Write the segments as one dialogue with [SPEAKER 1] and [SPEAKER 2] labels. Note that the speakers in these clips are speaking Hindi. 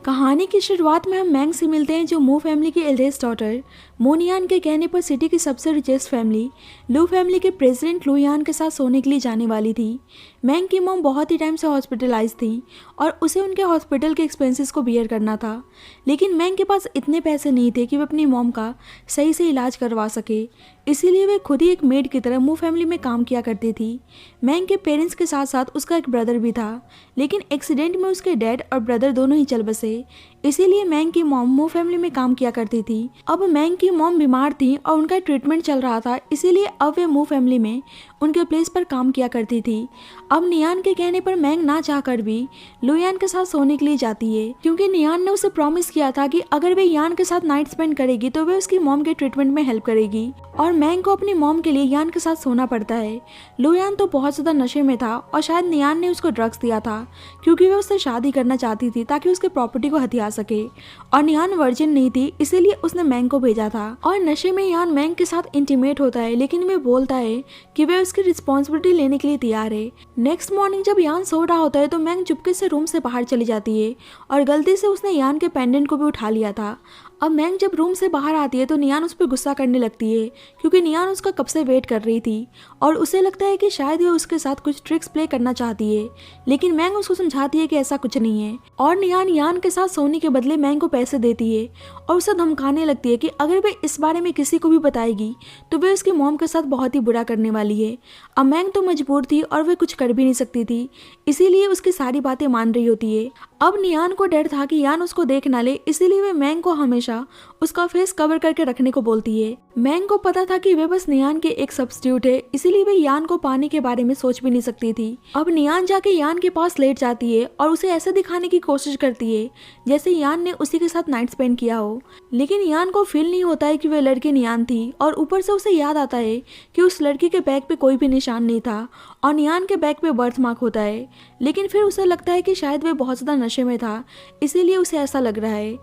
[SPEAKER 1] कहानी की शुरुआत में हम मैंग से मिलते हैं, जो मू फैमिली की एल्डेस्ट डॉटर मू नियान के कहने पर सिटी की सबसे रिचेस्ट फैमिली लू फैमिली के प्रेसिडेंट लू यान के साथ सोने के लिए जाने वाली थी। मैंग की मॉम बहुत ही टाइम से हॉस्पिटलाइज थी और उसे उनके हॉस्पिटल के एक्सपेंसेस को बियर करना था, लेकिन मैंग के पास इतने पैसे नहीं थे कि वे अपनी मॉम का सही से इलाज करवा सके। इसीलिए वे खुद ही एक मेड की तरह मू फैमिली में काम किया करती थी। मैंग के पेरेंट्स के साथ साथ उसका एक ब्रदर भी था, लेकिन एक्सीडेंट में उसके डैड और ब्रदर दोनों ही चल बसे। इसीलिए मैंग की मॉम मू फैमिली में काम किया करती थी। अब मैंग की मॉम बीमार थी और उनका ट्रीटमेंट चल रहा था, इसीलिए अब वे मू फैमिली में उनके प्लेस पर काम किया करती थी। अब नियान के कहने पर मैंग ना चाहकर भी लू यान के साथ सोने के लिए जाती है, क्योंकि नियान ने उसे प्रॉमिस किया था कि अगर वे यान के साथ नाइट स्पेंड करेगी तो वे उसकी मॉम के ट्रीटमेंट में हेल्प करेगी। और मैंग को अपनी मॉम के लिए यान के साथ सोना पड़ता है। लू यान तो बहुत ज्यादा नशे में था और शायद नियान ने उसको ड्रग्स दिया था, क्योंकि वे उससे शादी करना चाहती थी ताकि उसके प्रॉपर्टी को हथिया सके। और नियान वर्जिन नहीं थी, इसीलिए उसने मैंग को भेजा था। और नशे में यान मैंग के साथ इंटीमेट होता है, लेकिन वे बोलता है कि वे उसकी रिस्पॉन्सिबिलिटी लेने के लिए तैयार है। नेक्स्ट मॉर्निंग जब यान सो रहा होता है तो मैंग चुपके से रूम से बाहर चली जाती है और गलती से उसने यान के पेंडेंट को भी उठा लिया था। अब मैंग जब रूम से बाहर आती है तो नियान उस पर गुस्सा करने लगती है, क्योंकि नियान उसका कब से वेट कर रही थी और उसे लगता है कि शायद वे उसके साथ कुछ ट्रिक्स प्ले करना चाहती है। लेकिन मैंग उसको समझाती है कि ऐसा कुछ नहीं है और नियान यान के साथ सोने के बदले मैंग को पैसे देती है और उसे धमकाने लगती है कि अगर वे इस बारे में किसी को भी बताएगी तो वे उसकी मॉम के साथ बहुत ही बुरा करने वाली है। अब मैंग तो मजबूर थी और वे कुछ कर भी नहीं सकती थी, इसीलिए उसकी सारी बातें मान रही होती है। अब नियान को डर था कि यान उसको देख ना ले, इसीलिए वे मैंग को हमेशा उसका फेस कवर करके रखने को बोलती है। मैंग को पता था कि वे बस नियान के एक सब्स्टिट्यूट है, इसीलिए वे यान को पाने के बारे में सोच भी नहीं सकती थी। अब नियान जाके यान के पास लेट जाती है और उसे ऐसे दिखाने की कोशिश करती है जैसे यान ने उसी के साथ नाइट स्पेंड किया हो, लेकिन यान को फील नहीं होता है कि वे लड़की नियान थी। और ऊपर से उसे याद आता है कि उस लड़की के बैग पे कोई भी निशान नहीं था और नियान के बैग पे बर्थ मार्क होता है, लेकिन फिर उसे लगता है कि शायद वे बहुत ज्यादा नशे में था, इसीलिए उसे ऐसा लग रहा है।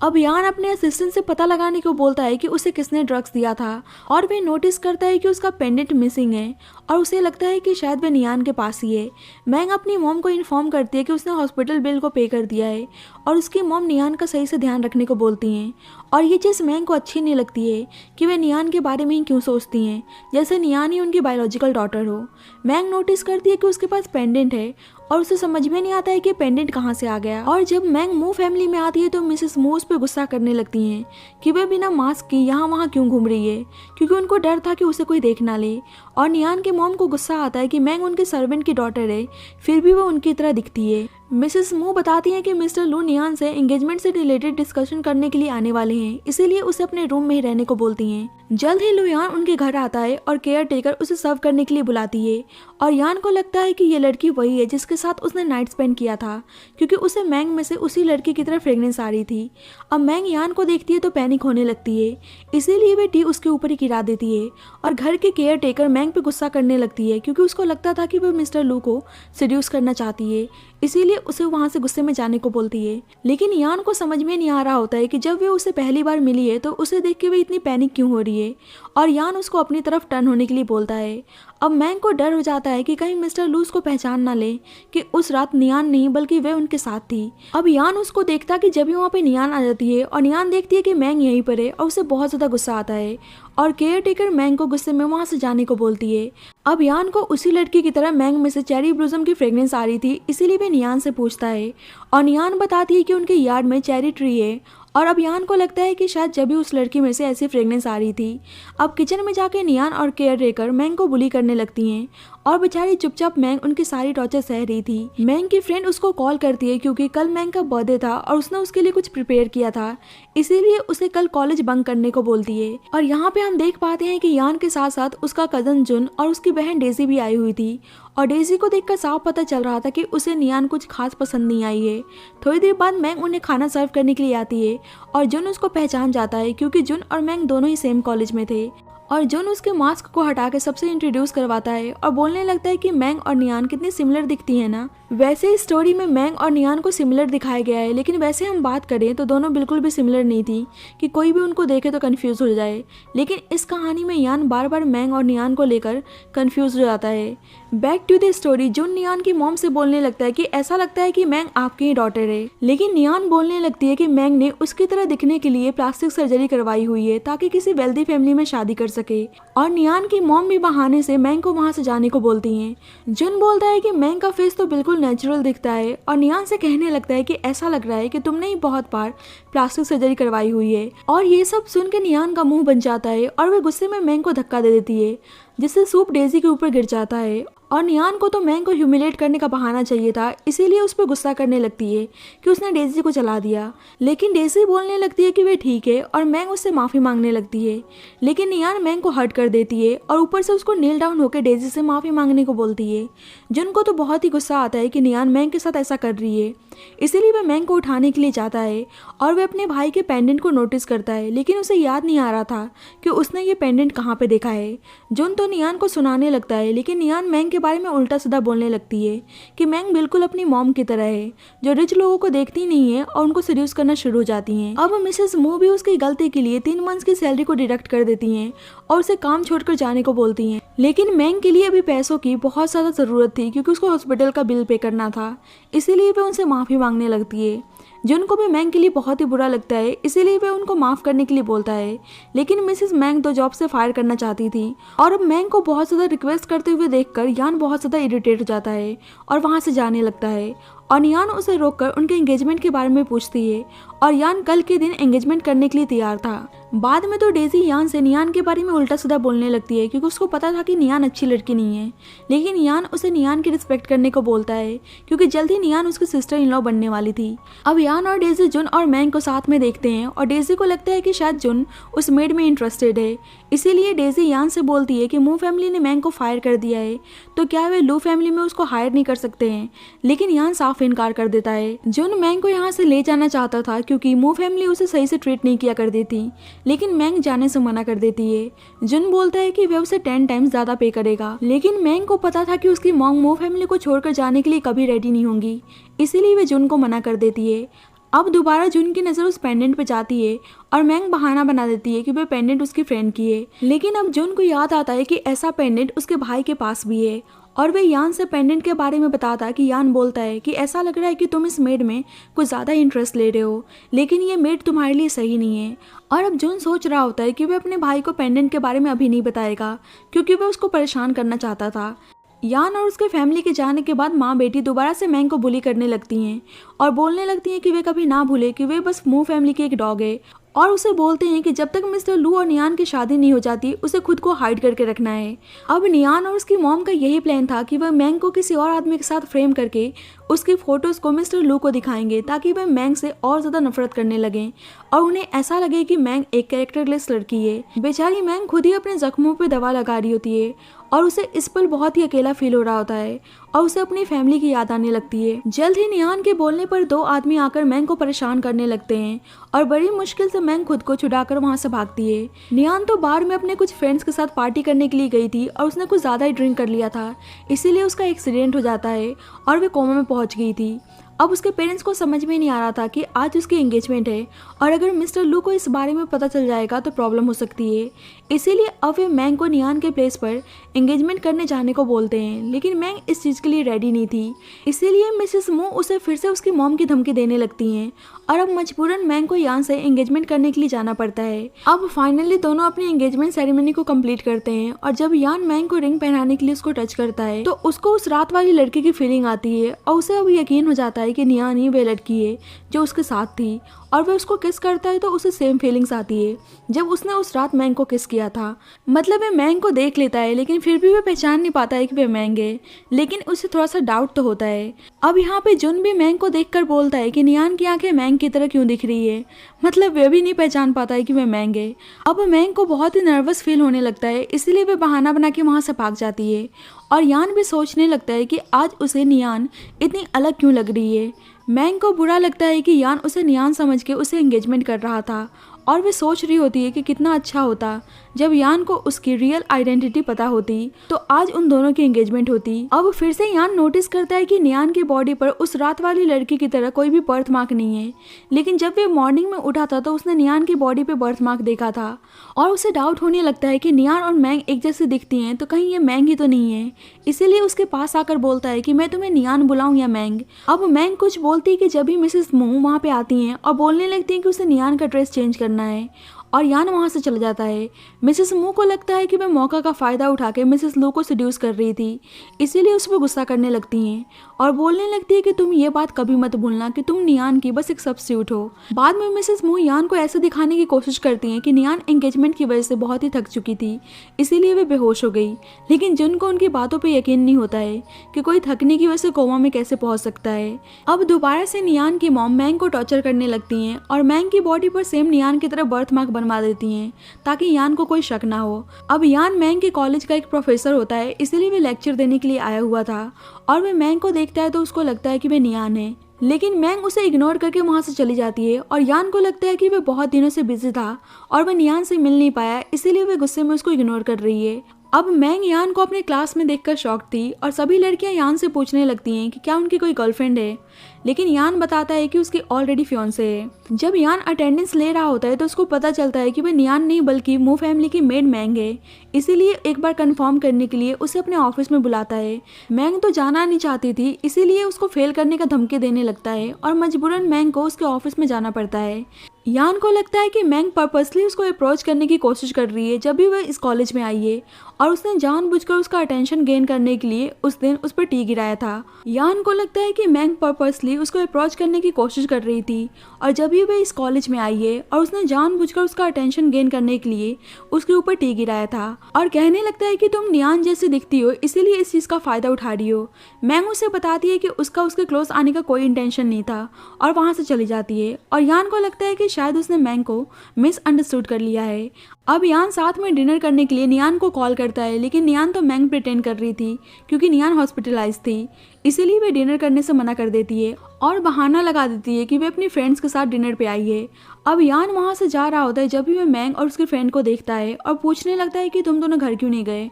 [SPEAKER 1] अब यान अपने असिस्टेंट से पता लगाने को बोलता है कि उसे किसने ड्रग्स दिया था और वे नोटिस करता है कि उसका पेंडेंट मिसिंग है और उसे लगता है कि शायद वे नियान के पास ही है। मैंग अपनी मॉम को इन्फॉर्म करती है कि उसने हॉस्पिटल बिल को पे कर दिया है और उसकी मॉम नियान का सही से ध्यान रखने को बोलती हैं। और ये चीज़ मैंग को अच्छी नहीं लगती है कि वे नियान के बारे में ही क्यों सोचती हैं, जैसे नियान ही उनकी बायोलॉजिकल डॉटर हो। मैंग नोटिस करती है कि उसके पास पेंडेंट है और उसे समझ में नहीं आता है कि पेंडेंट कहाँ से आ गया। और जब मैंग मू फैमिली में आती है तो मिसेस मू उस पे गुस्सा करने लगती हैं कि वे बिना मास्क के यहाँ वहाँ क्यों घूम रही है, क्योंकि उनको डर था कि उसे कोई देख ना ले। और नियान के मॉम को गुस्सा आता है कि मैंग उनके सर्वेंट की डॉटर है, फिर भी वो उनकी तरह दिखती है। मिसेस मू बताती हैं कि मिस्टर लू नियान से एंगेजमेंट से रिलेटेड डिस्कशन करने के लिए आने वाले हैं, इसीलिए उसे अपने रूम में ही रहने को बोलती हैं। जल्द ही लू यान उनके घर आता है और केयर टेकर उसे सर्व करने के लिए बुलाती है और यान को लगता है कि ये लड़की वही है जिसके साथ उसने नाइट स्पेंड किया था, क्योंकि उसे मैंग में से उसी लड़की की तरह फ्रेग्रेंस आ रही थी। अब मैंग यान को देखती है तो पैनिक होने लगती है, इसीलिए वे टी उसके ऊपर ही गिरा देती है और घर के केयर टेकर मैंग पे गुस्सा करने लगती है, क्योंकि उसको लगता था कि वह मिस्टर लू को सेड्यूस करना चाहती है, इसीलिए उसे वहां से गुस्से में जाने को बोलती है। लेकिन यान को समझ में नहीं आ रहा होता है कि जब वे उसे पहली बार मिली है तो उसे देख के वे इतनी पैनिक क्यों हो रही है, और यान उसको अपनी तरफ टर्न होने के लिए बोलता है। अब मैंग को डर हो जाता है कि कहीं मिस्टर लू उसको पहचान ना ले कि उस रात नियान नहीं बल्कि वे उनके साथ थी। अब यान उसको देखता कि जब भी वहाँ पे नियान आ जाती है और नियान देखती है कि मैंग यहीं पर है और उसे बहुत ज्यादा गुस्सा आता है और केयर टेकर मैंग को गुस्से में वहाँ से जाने को बोलती है। अब यान को उसी लड़की की तरह मैंग में से चेरी ब्लॉसम की फ्रेग्रेंस आ रही थी, इसीलिए वे नियान से पूछता है और नियान बताती है कि उनके यार्ड में चेरी ट्री है। और अब यान को लगता है कि शायद जब भी उस लड़की में से ऐसी फ्रेग्रेंस आ रही थी। अब किचन में जाके नियान और केयर टेकर मैंग को बुली करने लगती हैं और बेचारी चुपचाप मैंग उनकी सारी टॉर्चर सह रही थी। मैंग की फ्रेंड उसको कॉल करती है क्योंकि कल मैंग का बर्थडे था और उसने उसके लिए कुछ प्रिपेयर किया था, इसीलिए उसे कल कॉलेज बंक करने को बोलती है। और यहाँ पे हम देख पाते हैं कि यान के साथ साथ उसका कजन जुन और उसकी बहन डेजी भी आई हुई थी और डेजी को देखकर साफ पता चल रहा था कि उसे नियान कुछ खास पसंद नहीं आई है। थोड़ी देर बाद मैंग उन्हें खाना सर्व करने के लिए आती है और जुन उसको पहचान जाता है, क्योंकि जुन और मैंग दोनों ही सेम कॉलेज में थे। और जुन उसके मास्क को हटा के सबसे इंट्रोड्यूस करवाता है और बोलने लगता है कि मैंग और नियान कितनी सिमिलर दिखती है ना। वैसे इस स्टोरी में मैंग और नियान को सिमिलर दिखाया गया है, लेकिन वैसे हम बात करें तो दोनों बिल्कुल भी सिमिलर नहीं थी कि कोई भी उनको देखे तो कंफ्यूज हो जाए। लेकिन इस कहानी में यान बार बार मैंग और नियान को लेकर कंफ्यूज हो जाता है। बैक टू द स्टोरी, जुन नियान की मॉम से बोलने लगता है कि ऐसा लगता है कि मैंग आपकी ही डॉटर है, लेकिन नियान बोलने लगती है कि मैंग ने उसकी तरह दिखने के लिए प्लास्टिक सर्जरी करवाई हुई है ताकि किसी वेल्दी फैमिली में शादी कर सके। और नियान की मॉम भी बहाने से मैंग को वहां से जाने को बोलती हैं। जुन बोलता है कि मैंग का फेस तो बिल्कुल नेचुरल दिखता है और नियान से कहने लगता है कि ऐसा लग रहा है कि तुमने ही बहुत बार प्लास्टिक सर्जरी करवाई हुई है। और ये सब सुन के नियान का मुंह बन जाता है और वह गुस्से में मैंग को धक्का दे देती है, जिससे सूप डेजी के ऊपर गिर जाता है। और नियान को तो मैंग को ह्यूमिलेट करने का बहाना चाहिए था, इसीलिए उस पर गुस्सा करने लगती है कि उसने डेजी को चला दिया। लेकिन डेजी बोलने लगती है कि वे ठीक है और मैंग उससे माफ़ी मांगने लगती है, लेकिन नियान मैंग को हर्ट कर देती है और ऊपर से उसको नील डाउन होकर डेजी से माफ़ी मांगने को बोलती है। जुन को तो बहुत ही गुस्सा आता है कि नियान मैंग के साथ ऐसा कर रही है, इसीलिए वह मैंग को उठाने के लिए जाता है और वह अपने भाई के पेंडेंट को नोटिस करता है, लेकिन उसे याद नहीं आ रहा था कि उसने ये पेंडेंट कहाँ पे देखा है। जुन तो नियान को सुनाने लगता है, लेकिन नियान मैंग के बारे में उल्टा सीधा बोलने लगती है कि मैंग बिल्कुल अपनी मॉम की तरह है, जो रिच लोगों को देखती नहीं है और उनको सीड्यूस करना शुरू हो जाती हैं। अब मिसेस मू भी उसकी गलती के लिए 3 मंथ्स की सैलरी को डिडक्ट कर देती हैं और उसे काम छोड़कर जाने को बोलती हैं। लेकिन मैंग के लिए अभी पैसों की बहुत ज़्यादा ज़रूरत थी क्योंकि उसको हॉस्पिटल का बिल पे करना था, इसीलिए वह उनसे माफ़ी मांगने लगती है। जुन को भी मैंग के लिए बहुत ही बुरा लगता है, इसीलिए वह उनको माफ़ करने के लिए बोलता है। लेकिन मिसेस मैंग तो जॉब से फायर करना चाहती थी और अब मैंग को बहुत ज़्यादा रिक्वेस्ट करते हुए देखकर यान बहुत ज़्यादा इरिटेट हो जाता है और वहाँ से जाने लगता है। और यान उसे रोककर उनके एंगेजमेंट के बारे में पूछती है और यान कल के दिन एंगेजमेंट करने के लिए तैयार था। बाद में तो डेजी यान से नियान के बारे में उल्टा सीधा बोलने लगती है क्योंकि उसको पता था कि नियान अच्छी लड़की नहीं है, लेकिन यान उसे नियान की रिस्पेक्ट करने को बोलता है क्योंकि जल्द ही नियान उसकी सिस्टर इन लॉ बनने वाली थी। अब यान और डेजी जुन और मैंग को साथ में देखते हैं और डेजी को लगता है कि शायद जुन उस मेड में इंटरेस्टेड है, इसीलिए डेजी यान से बोलती है कि मू फैमिली ने मैंग को फायर कर दिया है तो क्या वे लू फैमिली में उसको हायर नहीं कर सकते हैं, लेकिन यान साफ इनकार कर देता है। जुन मैंग को यहाँ से ले जाना चाहता था क्योंकि मू फैमिली उसे सही से ट्रीट नहीं किया करती थी, लेकिन मैंग जाने से मना कर देती है। जुन बोलता है कि वह उसे 10 टाइम्स ज्यादा पे करेगा, लेकिन मैंग को पता था कि उसकी मॉम मू फैमिली को छोड़कर जाने के लिए कभी रेडी नहीं होंगी, इसीलिए वे जुन को मना कर देती है। अब दोबारा जुन की नज़र उस पेंडेंट पे जाती है और मैंग बहाना बना देती है कि वह पेंडेंट उसकी फ्रेंड की है, लेकिन अब जुन को याद आता है कि ऐसा पेंडेंट उसके भाई के पास भी है और वह यान से पेंडेंट के बारे में बताता है कि यान बोलता है कि ऐसा लग रहा है कि तुम इस मेड में कुछ ज़्यादा इंटरेस्ट ले रहे हो, लेकिन ये मेड तुम्हारे लिए सही नहीं है। और अब जुन सोच रहा होता है कि वह अपने भाई को पेंडेंट के बारे में अभी नहीं बताएगा क्योंकि वह उसको परेशान करना चाहता था। यान और उसके फैमिली के जाने के बाद माँ बेटी दोबारा से मैंग को बुली करने लगती हैं और बोलने लगती हैं कि वे कभी ना भूले कि वे बस मू फैमिली की एक डॉग है, और उसे बोलते हैं कि जब तक मिस्टर लू और नियान की शादी नहीं हो जाती उसे खुद को हाइड करके रखना है। अब नियान और उसकी मॉम का यही प्लान था कि वह मैंग को किसी और आदमी के साथ फ्रेम करके उसकी फोटोज को मिस्टर लू को दिखाएंगे ताकि वह मैंग से और ज़्यादा नफरत करने लगें और उन्हें ऐसा लगे कि मैंग एक कैरेक्टरलेस लड़की है। बेचारी मैंग खुद ही अपने जख्मों पर दवा लगा रही होती है और उसे इस पल बहुत ही अकेला फील हो रहा होता है और उसे अपनी फैमिली की याद आने लगती है। जल्द ही नियान के बोलने पर 2 आदमी आकर मैंग को परेशान करने लगते हैं और बड़ी मुश्किल से मैंग खुद को छुड़ाकर वहां से भागती है। नियान तो बार में अपने कुछ फ्रेंड्स के साथ पार्टी करने के लिए गई थी और उसने कुछ ज़्यादा ही ड्रिंक कर लिया था, इसीलिए उसका एक्सीडेंट हो जाता है और वे कोमा में पहुंच गई थी। अब उसके पेरेंट्स को समझ में नहीं आ रहा था कि आज उसकी एंगेजमेंट है और अगर मिस्टर लू को इस बारे में पता चल जाएगा तो प्रॉब्लम हो सकती है, इसीलिए अब वे मैंग को नियान के प्लेस पर एंगेजमेंट करने जाने को बोलते हैं, लेकिन मैंग इस चीज़ के लिए रेडी नहीं थी, इसीलिए मिसेस मू उसे फिर से उसकी मॉम की धमकी देने लगती हैं और अब मजबूरन मैंग को यान से एंगेजमेंट करने के लिए जाना पड़ता है। अब फाइनली दोनों अपनी एंगेजमेंट सेरेमनी को कंप्लीट करते हैं और जब यान मैंग को रिंग पहनाने के लिए उसको टच करता है तो उसको उस रात वाली लड़की की फीलिंग आती है और उसे अब यकीन हो जाता है कि नियान ही वह लड़की है जो उसके साथ थी और वह उसको किस करता है तो उसे सेम फीलिंग्स आती है जब उसने उस रात मैंग को किस किया था। मतलब वह मैंग को देख लेता है लेकिन फिर भी वह पहचान नहीं पाता है कि वह मैंग है, लेकिन उसे थोड़ा सा डाउट तो होता है। अब यहाँ पे जुन भी मैंग को देखकर बोलता है कि नियान की आंखें मैंग की तरह क्यों दिख रही है, मतलब वह भी नहीं पहचान पाता है कि वह मैंग है। अब मैंग को बहुत ही नर्वस फील होने लगता है, इसलिए वह बहाना बना के वहाँ से भाग जाती है और यान भी सोचने लगता है कि आज उसे नियान इतनी अलग क्यों लग रही है। मैंग को बुरा लगता है कि यान उसे नियान समझ के उसे एंगेजमेंट कर रहा था और वे सोच रही होती है कि कितना अच्छा होता जब यान को उसकी रियल आइडेंटिटी पता होती तो आज उन दोनों की एंगेजमेंट होती। अब फिर से यान नोटिस करता है कि नियान की बॉडी पर उस रात वाली लड़की की तरह कोई भी बर्थ मार्क नहीं है, लेकिन जब वे मॉर्निंग में उठा था तो उसने नियान की बॉडी पे बर्थ मार्क देखा था और उसे डाउट होने लगता है कि नियान और मैंग एक जैसी दिखती हैं तो कहीं ये मैंग ही तो नहीं है। इसीलिए उसके पास आकर बोलता है कि मैं तुम्हें नियान बुलाऊं या मैंग। अब मैंग कुछ बोलती है कि जब भी मिसेस मू वहाँ पे आती हैं और बोलने लगती हैं कि उसे नियान का ड्रेस चेंज करना है और यान वहाँ से चला जाता है। मिसेस मू को लगता है कि वह मौका का फ़ायदा उठा के मिसेस लू को सेड्यूस कर रही थी, इसीलिए उस पर गुस्सा करने लगती हैं और बोलने लगती है कि तुम ये बात कभी मत भूलना कि तुम नियान की बस एक सब्स्टिट्यूट हो। बाद में मिसेस मू यान को ऐसे दिखाने की कोशिश करती हैं कि नियान एंगेजमेंट की वजह से बहुत ही थक चुकी थी, इसीलिए वे बेहोश हो गई। लेकिन जुन को उनकी बातों पर यकीन नहीं होता है कि कोई थकने की वजह से कोमा में कैसे पहुंच सकता है। अब दोबारा से नियान की मॉम मैंग को टॉर्चर करने लगती हैं और मैंग की बॉडी पर सेम नियान की तरह बर्थ मार्क बनवा देती हैं ताकि यान को कोई शक ना हो। अब यान मैंग के कॉलेज का एक प्रोफेसर होता है, इसलिए वे लेक्चर देने के लिए आया हुआ था और वे मैंग को देखता है तो उसको लगता है कि वे नियान है, लेकिन मैंग उसे इग्नोर करके वहां से चली जाती है और यान को लगता है कि वे बहुत दिनों से बिजी था और वह नियान से मिल नहीं पाया, इसीलिए वे गुस्से में उसको इग्नोर कर रही है। अब मैंग यान को अपने क्लास में देखकर शॉक थी और सभी लड़कियां यान से पूछने लगती हैं कि क्या उनकी कोई गर्लफ्रेंड है, लेकिन यान बताता है कि उसकी ऑलरेडी फियांसे है। जब यान अटेंडेंस ले रहा होता है तो उसको पता चलता है कि वह नियान नहीं बल्कि मू फैमिली की मेड मैंग है, इसीलिए एक बार कंफर्म करने के लिए उसे अपने ऑफिस में बुलाता है। मैंग तो जाना नहीं चाहती थी, इसीलिए उसको फेल करने का धमकी देने लगता है और मजबूरन मैंग को उसके ऑफिस में जाना पड़ता है। यान को लगता है कि मैंग पर्पसली उसको अप्रोच करने की कोशिश कर रही है जब भी वह इस कॉलेज में आई है और उसने जानबूझकर उसका अटेंशन गेन करने के लिए उस दिन उस पर टी गिराया था। यान को लगता है कि मैंग पर्पसली उसको अप्रोच करने की कोशिश कर रही थी और जब भी वह इस कॉलेज में आई है और उसने जानबूझकर उसका अटेंशन गेन करने के लिए उसके ऊपर टी गिराया था और कहने लगता है कि तुम नियान जैसी दिखती हो, इसीलिए इस चीज़ का फ़ायदा उठा रही हो। मैंग उसे बताती है कि उसका उसके क्लोज आने का कोई इंटेंशन नहीं था और वहाँ से चली जाती है और यान को लगता है कि शायद उसने मैंग को मिसअंडरस्टूड कर लिया है। अब यान साथ में डिनर करने के लिए नियान को कॉल करता है, लेकिन नियान तो मैंग प्रिटेंड कर रही थी क्योंकि नियान हॉस्पिटलाइज थी, इसीलिए वे डिनर करने से मना कर देती है और बहाना लगा देती है कि वे अपनी फ्रेंड्स के साथ डिनर पे आई है। अब यान वहाँ से जा रहा होता है जब भी वह मैंग और उसके फ्रेंड को देखता है और पूछने लगता है कि तुम दोनों घर क्यों नहीं गए,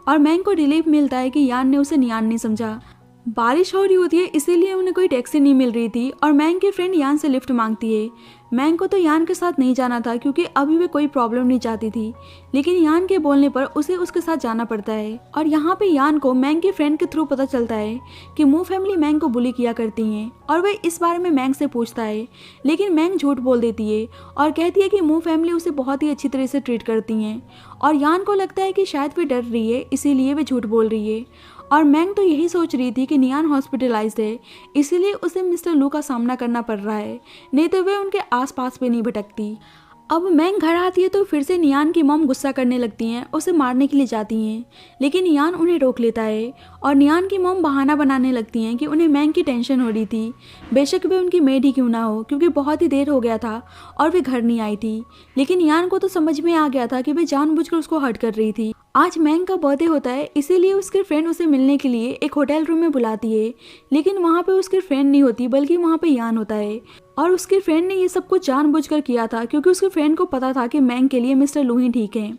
[SPEAKER 1] और मैंग को रिलीफ मिलता है कि यान ने उसे नियान नहीं समझा। बारिश हो रही होती है, इसीलिए उन्हें कोई टैक्सी नहीं मिल रही थी और मैंग की फ्रेंड यान से लिफ्ट मांगती है। मैंग को तो यान के साथ नहीं जाना था क्योंकि अभी वे कोई प्रॉब्लम नहीं चाहती थी, लेकिन यान के बोलने पर उसे उसके साथ जाना पड़ता है। और यहाँ पे यान को मैंग की फ्रेंड के थ्रू पता चलता है कि मू फैमिली मैंग को बुली किया करती हैं और वह इस बारे में मैंग से पूछता है, लेकिन मैंग झूठ बोल देती है और कहती है कि मू फैमिली उसे बहुत ही अच्छी तरह से ट्रीट करती हैं और यान को लगता है कि शायद वे डर रही है, इसीलिए वे झूठ बोल रही है। और मैंग तो यही सोच रही थी कि नियान हॉस्पिटलाइज्ड है, इसीलिए उसे मिस्टर लू का सामना करना पड़ रहा है, नहीं तो वे उनके आसपास भी नहीं भटकती। अब मैंग घर आती है तो फिर से नियान की मॉम गुस्सा करने लगती हैं, उसे मारने के लिए जाती हैं, लेकिन नियान उन्हें रोक लेता है और नियान की मॉम बहाना बनाने लगती हैं कि उन्हें मैंग की टेंशन हो रही थी, बेशक वे उनकी मेड ही क्यों ना हो, क्योंकि बहुत ही देर हो गया था और वे घर नहीं आई थी। लेकिन नियान को तो समझ में आ गया था कि वे जानबूझकर उसको हर्ट कर रही थी। आज मैंग का बर्थडे होता है, इसीलिए उसके फ्रेंड उसे मिलने के लिए एक होटल रूम में बुलाती है, लेकिन वहाँ पे उसके फ्रेंड नहीं होती बल्कि वहाँ पे यान होता है और उसके फ्रेंड ने ये सब कुछ जानबूझकर किया था क्योंकि उसके फ्रेंड को पता था कि मैंग के लिए मिस्टर लू ही ठीक है।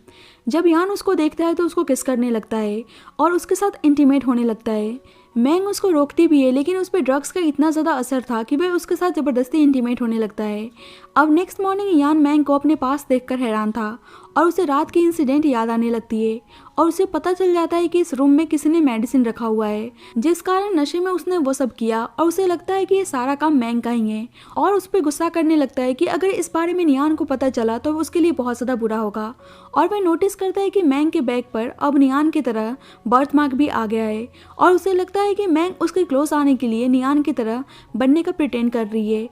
[SPEAKER 1] जब यान उसको देखता है तो उसको किस करने लगता है और उसके साथ इंटीमेट होने लगता है। मैंग उसको रोकती भी है, लेकिन उस पर ड्रग्स का इतना ज़्यादा असर था कि वह उसके साथ ज़बरदस्ती इंटीमेट होने लगता है। अब नेक्स्ट मॉर्निंग यान मैंग को अपने पास देखकर हैरान था और उसे रात की इंसिडेंट याद आने लगती है और उसे पता चल जाता है कि इस रूम में किसी ने मेडिसिन रखा हुआ है, जिस कारण नशे में उसने वो सब किया और उसे लगता है कि ये सारा काम मैंग का ही है और उस पर गुस्सा करने लगता है कि अगर इस बारे में नियान को पता चला तो उसके लिए बहुत ज़्यादा बुरा होगा। और वह नोटिस करता है कि मैंग के बैग पर अब नियान की तरह बर्थ मार्क भी आ गया है और उसे लगता है कि मैंग उसके क्लोज आने के लिए नियान की तरह बनने का प्रिटेंड कर रही है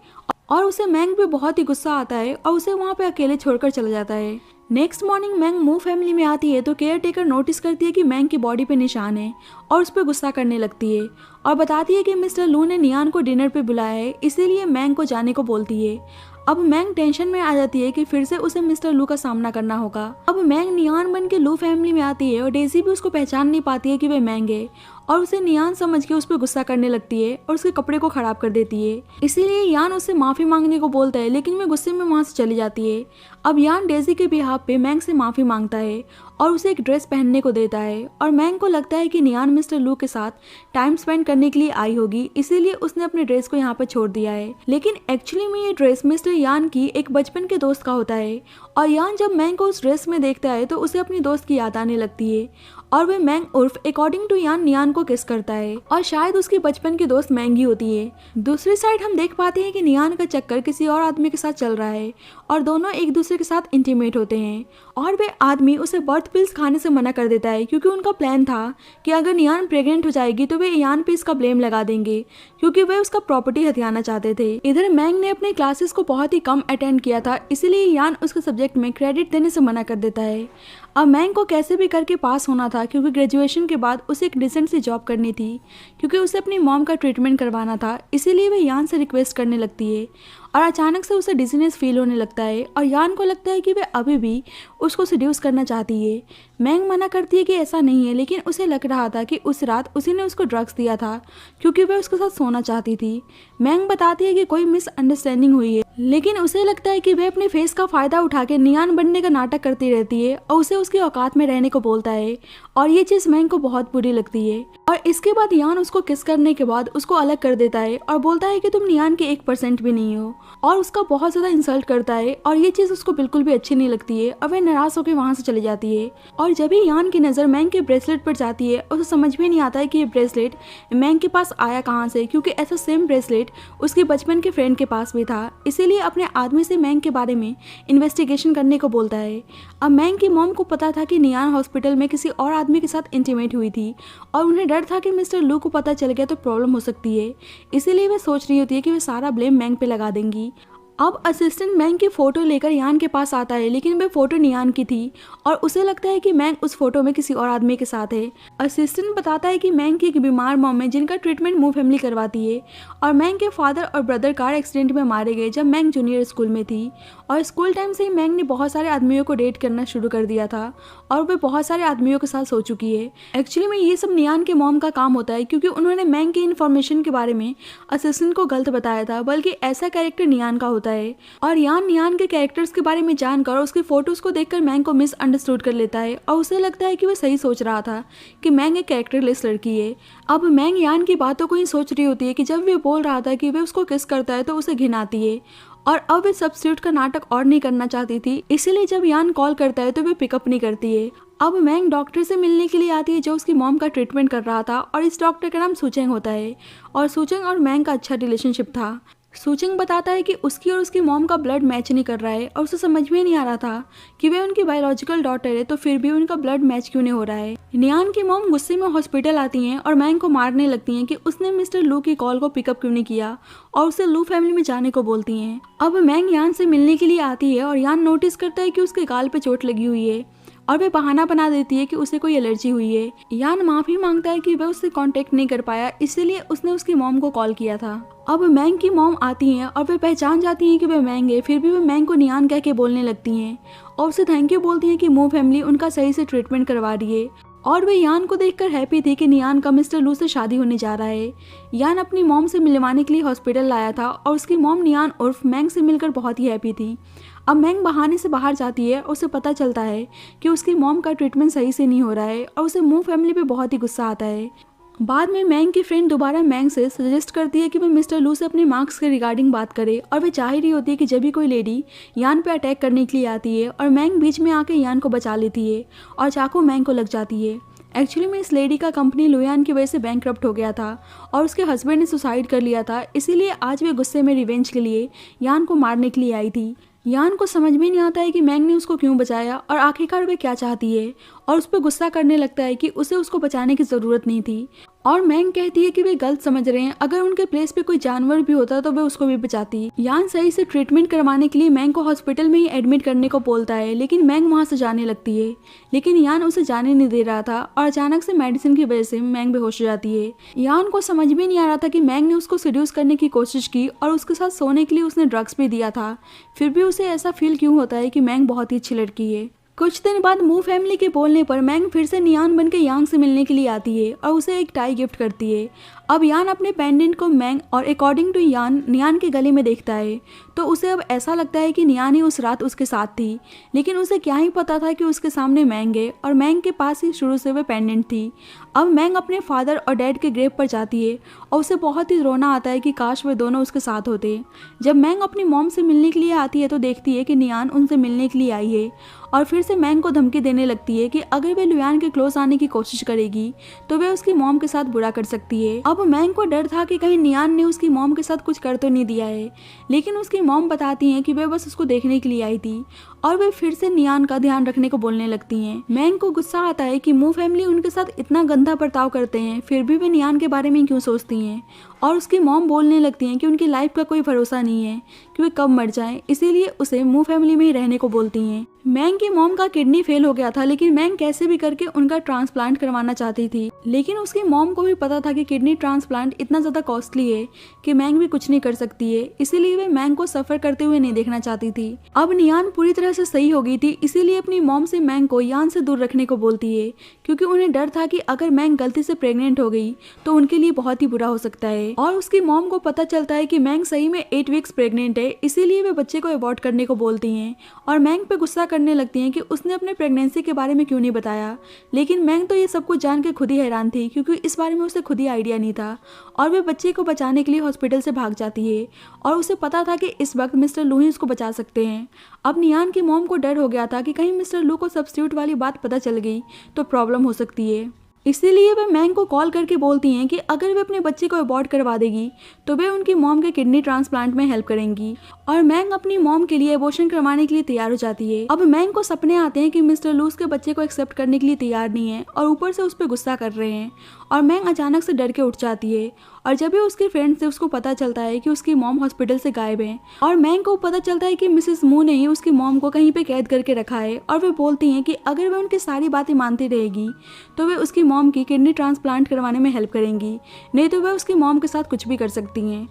[SPEAKER 1] और उसे मैंग पे बहुत ही गुस्सा आता है और उसे वहाँ पे अकेले छोड़कर चला जाता है। नेक्स्ट मॉर्निंग मैंग मू फैमिली में आती है तो केयर टेकर नोटिस करती है कि मैंग की बॉडी पे निशान है और उस पर गुस्सा करने लगती है और बताती है कि मिस्टर लू ने नियान को डिनर पे बुलाया है, इसीलिए मैंग को जाने को बोलती है। अब मैंग टेंशन में आ जाती है कि फिर से उसे मिस्टर लू का सामना करना होगा। अब मैंग नियान बन के लू फैमिली में आती है और डेजी भी उसको पहचान नहीं पाती है कि वे मैंग है और उसे नियान समझ के उस पर गुस्सा करने लगती है और उसके कपड़े को खराब कर देती है। इसीलिए यान उससे माफी मांगने को बोलता है, लेकिन वह गुस्से में वहां से चली जाती है। अब यान डेजी के बिहाफ पे मैंग से माफी मांगता है और उसे एक ड्रेस पहनने को देता है और मैंग को लगता है कि नियान मिस्टर लू के साथ टाइम स्पेंड करने के लिए आई होगी, इसीलिए उसने अपने ड्रेस को यहाँ पर छोड़ दिया है। लेकिन एक्चुअली में ये ड्रेस मिस्टर यान की एक बचपन के दोस्त का होता है और यान जब मैंग को उस ड्रेस में देखता है तो उसे अपनी दोस्त की याद आने लगती है और वह मैंग उर्फ अकॉर्डिंग टू यान नियान को किस करता है और शायद उसकी बचपन की दोस्त मैंग ही होती है। दूसरी साइड हम देख पाते हैं कि नियान का चक्कर किसी और आदमी के साथ चल रहा है और दोनों एक दूसरे के साथ इंटीमेट होते हैं और वे आदमी उसे बर्थ पिल्स खाने से मना कर देता है क्योंकि उनका प्लान था कि अगर नियान प्रेग्नेंट हो जाएगी तो वे यान पे इसका ब्लेम लगा देंगे क्योंकि वे उसका प्रॉपर्टी हथियाना चाहते थे। इधर मैंग ने अपने क्लासेस को बहुत ही कम अटेंड किया था, इसीलिए यान उसके सब्जेक्ट में क्रेडिट देने से मना कर देता है। अब मैंग को कैसे भी करके पास होना था क्योंकि ग्रेजुएशन के बाद उसे एक डिसेंट सी जॉब करनी थी क्योंकि उसे अपनी मॉम का ट्रीटमेंट करवाना था, इसीलिए वह यान से रिक्वेस्ट करने लगती है और अचानक से उसे डिजीनेस फील होने लगता है और यान को लगता है कि वह अभी भी उसको सेड्यूस करना चाहती है। मैंग मना करती है कि ऐसा नहीं है, लेकिन उसे लग रहा था कि उस रात उसी ने उसको ड्रग्स दिया था क्योंकि वह उसके साथ सोना चाहती थी। मैंग बताती है कि कोई मिसअंडरस्टैंडिंग हुई है, लेकिन उसे लगता है कि वह अपने फेस का फायदा उठा के नियान बनने का नाटक करती रहती है और उसे उसकी औकात में रहने को बोलता है और ये चीज मैंग को बहुत बुरी लगती है। और इसके बाद यान उसको किस करने के बाद उसको अलग कर देता है और बोलता है कि तुम नियान के 1% भी नहीं हो और उसका बहुत ज्यादा इंसल्ट करता है और ये चीज उसको बिल्कुल भी अच्छी नहीं लगती है और वह नाराज होकर वहां से चली जाती है। और जब ही यान की नजर मैंग के ब्रेसलेट पर जाती है उसे समझ में नहीं आता है कि ये ब्रेसलेट मैंग के पास आया कहाँ से, क्योंकि ऐसा सेम ब्रेसलेट उसके बचपन के फ्रेंड के पास भी था। इसीलिए अपने आदमी से मैंग के बारे में इन्वेस्टिगेशन करने को बोलता है। अब मैंग की मॉम को पता था कि नियान हॉस्पिटल में किसी और आदमी के साथ इंटीमेट हुई थी और उन्हें डर था कि मिस्टर लू को पता चल गया तो प्रॉब्लम हो सकती है, इसीलिए वह सोच रही होती है कि वह सारा ब्लेम मैंग पे लगा देंगी। अब असिस्टेंट मैंग की फोटो लेकर यान के पास आता है, लेकिन वह फोटो नियान की थी और उसे लगता है कि मैंग उस फोटो में किसी और आदमी के साथ है। असिस्टेंट बताता है कि मैंग की एक बीमार मॉम है जिनका ट्रीटमेंट मू फैमिली करवाती है और मैंग के फादर और ब्रदर कार एक्सीडेंट में मारे गए जब मैंग जूनियर स्कूल में थी और स्कूल टाइम से ही मैंग ने बहुत सारे आदमियों को डेट करना शुरू कर दिया था और वह बहुत सारे आदमियों के साथ सो चुकी है। एक्चुअली में ये सब नियान के मॉम का काम होता है क्योंकि उन्होंने मैंग की इन्फॉर्मेशन के बारे में असिस्टेंट को गलत बताया था, बल्कि ऐसा कैरेक्टर नियान का होता है और यान नियान के कैरेक्टर्स के बारे में जानकर और उसकी फोटोज को देखकर मैंग को मिसअंडरस्टूड कर लेता है और उसे लगता है कि वह सही सोच रहा था कि मैंग एक कैरेक्टरलेस लड़की है। अब मैंग यान की बातों को ही सोच रही होती है कि जब वे बोल रहा था कि वह उसको किस करता है तो उसे घिन आती है और अब वे सब्स्टिट्यूट का नाटक और नहीं करना चाहती थी, इसीलिए जब यान कॉल करता है तो वे पिकअप नहीं करती है। अब मैंग डॉक्टर से मिलने के लिए आती है जो उसकी मॉम का ट्रीटमेंट कर रहा था और इस डॉक्टर का नाम सुचेंग होता है और सुचेंग और मैंग का अच्छा रिलेशनशिप था। सुचेंग बताता है कि उसकी और उसकी मॉम का ब्लड मैच नहीं कर रहा है और उसे समझ में नहीं आ रहा था कि वे उनकी बायोलॉजिकल डॉटर है तो फिर भी उनका ब्लड मैच क्यों नहीं हो रहा है। नियान की मॉम गुस्से में हॉस्पिटल आती हैं और मैंग को मारने लगती हैं कि उसने मिस्टर लू की कॉल को पिकअप क्यों नहीं किया और उसे लू फैमिली में जाने को बोलती हैं। अब मैंग यान से मिलने के लिए आती है और यान नोटिस करता है कि उसके गाल पे चोट लगी हुई है और वह बहाना बना देती है कि उसे कोई एलर्जी हुई है। यान माफी मांगता है कि वह उससे कांटेक्ट नहीं कर पाया, इसीलिए उसने उसकी मॉम को कॉल किया था। अब मैंग की मॉम आती हैं और वे पहचान जाती हैं कि वह मैंग है, फिर भी वह मैंग को नियान कह के बोलने लगती हैं और उसे थैंक यू बोलती हैं कि मू फैमिली उनका सही से ट्रीटमेंट करवा रही है और वे यान को देखकर हैप्पी थी कि नियान का मिस्टर लू से शादी होने जा रहा है। यान अपनी मॉम से मिलवाने के लिए हॉस्पिटल लाया था और उसकी मॉम नियान उर्फ मैंग से मिलकर बहुत ही हैप्पी थी। अब मैंग बहाने से बाहर जाती है और उसे पता चलता है कि उसकी मॉम का ट्रीटमेंट सही से नहीं हो रहा है और उसे मू फैमिली पे बहुत ही गुस्सा आता है। बाद में मैंग की फ्रेंड दोबारा मैंग से सजेस्ट करती है कि वह मिस्टर लू से अपने मार्क्स के रिगार्डिंग बात करे और वह चाह रही होती है कि जब भी कोई लेडी यान पे अटैक करने के लिए आती है और मैंग बीच में आके यान को बचा लेती है और चाकू मैंग को लग जाती है। एक्चुअली में इस लेडी का कंपनी लुयान की वजह से बैंकरप्ट हो गया था और उसके हस्बैंड ने सुसाइड कर लिया था, इसीलिए आज वे गुस्से में रिवेंज के लिए यान को मारने के लिए आई थी। यान को समझ में नहीं आता है कि मैंग ने उसको क्यों बचाया और आखिरकार वे क्या चाहती है और उस पर गुस्सा करने लगता है कि उसे उसको बचाने की ज़रूरत नहीं थी और मैंग कहती है कि वे गलत समझ रहे हैं, अगर उनके प्लेस पे कोई जानवर भी होता तो वे उसको भी बचाती। यान सही से ट्रीटमेंट करवाने के लिए मैंग को हॉस्पिटल में ही एडमिट करने को बोलता है, लेकिन मैंग वहाँ से जाने लगती है, लेकिन यान उसे जाने नहीं दे रहा था और अचानक से मेडिसिन की वजह से मैंग बेहोश हो जाती है। यान को समझ में नहीं आ रहा था कि मैंग ने उसको सेड्यूस करने की कोशिश की और उसके साथ सोने के लिए उसने ड्रग्स भी दिया था, फिर भी उसे ऐसा फील क्यों होता है कि मैंग बहुत ही अच्छी लड़की है। कुछ दिन बाद मू फैमिली के बोलने पर मैंग फिर से नियान बनके यांग से मिलने के लिए आती है और उसे एक टाई गिफ्ट करती है। अब यान अपने पेंडेंट को मैंग और अकॉर्डिंग टू यान नियान के गले में देखता है तो उसे अब ऐसा लगता है कि नियान ही उस रात उसके साथ थी, लेकिन उसे क्या ही पता था कि उसके सामने मैंग है और मैंग के पास ही शुरू से वह पेंडेंट थी। अब मैंग अपने फादर और डैड के ग्रेव पर जाती है और उसे बहुत ही रोना आता है कि काश वे दोनों उसके साथ होते। जब मैंग अपनी मॉम से मिलने के लिए आती है तो देखती है कि नियान उनसे मिलने के लिए आई है और फिर से मैंग को धमकी देने लगती है कि अगर वे लुयान के क्लोज आने की कोशिश करेगी तो वे उसकी मॉम के साथ बुरा कर सकती है। अब मैंग को डर था कि कहीं नियान ने उसकी मॉम के साथ कुछ कर तो नहीं दिया है, लेकिन उसकी मॉम बताती हैं कि वे बस उसको देखने के लिए आई थी और वे फिर से नियान का ध्यान रखने को बोलने लगती हैं। मैंग को गुस्सा आता है कि मू फैमिली उनके साथ इतना गंदा बर्ताव करते हैं, फिर भी वे नियान के बारे में क्यों सोचती हैं। और उसकी मॉम बोलने लगती हैं कि उनकी लाइफ का कोई भरोसा नहीं है कि वे कब मर जाएं, इसीलिए उसे मू फैमिली में ही रहने को बोलती हैं। मैंग की मॉम का किडनी फेल हो गया था, लेकिन मैंग कैसे भी करके उनका ट्रांसप्लांट करवाना चाहती थी, लेकिन उसकी मॉम को भी पता था कि किडनी ट्रांसप्लांट इतना ज़्यादा कॉस्टली है कि मैंग भी कुछ नहीं कर सकती है, इसीलिए वे मैंग को सफ़र करते हुए नहीं देखना चाहती थी। अब नियान पूरी तरह से सही हो गई थी, इसीलिए अपनी मॉम से मैंग को यान से दूर रखने को बोलती है, क्योंकि उन्हें डर था कि अगर मैंग गलती से प्रेग्नेंट हो गई तो उनके लिए बहुत ही बुरा हो सकता है। और उसकी मॉम को पता चलता है कि मैंग सही में 8 वीक्स प्रेग्नेंट है, इसीलिए वे बच्चे को अबॉर्ट करने को बोलती हैं और मैंग पे गुस्सा करने लगती हैं कि उसने अपने प्रेगनेंसी के बारे में क्यों नहीं बताया। लेकिन मैंग तो ये सब कुछ जान के खुद ही हैरान थी, क्योंकि इस बारे में उसे खुद ही आइडिया नहीं था और वे बच्चे को बचाने के लिए हॉस्पिटल से भाग जाती है और उसे पता था कि इस वक्त मिस्टर लू ही उसको बचा सकते हैं। अब नियान की मॉम को डर हो गया था कि कहीं मिस्टर लू को सब्स्टिट्यूट वाली बात पता चल गई तो प्रॉब्लम हो सकती है, इसीलिए वे मैंग को कॉल करके बोलती हैं कि अगर वे अपने बच्चे को अबॉर्ट करवा देगी तो वे उनकी मॉम के किडनी ट्रांसप्लांट में हेल्प करेंगी और मैंग अपनी मॉम के लिए एबॉर्शन करवाने के लिए तैयार हो जाती है। अब मैंग को सपने आते हैं कि मिस्टर लूस के बच्चे को एक्सेप्ट करने के लिए तैयार नहीं है और ऊपर से उस पर गुस्सा कर रहे हैं और मैंग अचानक से डर के उठ जाती है और जब भी उसके फ्रेंड से उसको पता चलता है कि उसकी मॉम हॉस्पिटल से गायब है और मैंग को पता चलता है कि मिसेस मू ने ही उसकी मॉम को कहीं पे कैद करके रखा है और वे बोलती हैं कि अगर वे उनकी सारी बातें मानती रहेगी तो वे उसकी मॉम की किडनी ट्रांसप्लांट करवाने में हेल्प करेंगी, नहीं तो वे उसकी मॉम के साथ कुछ भी कर सकती हैं।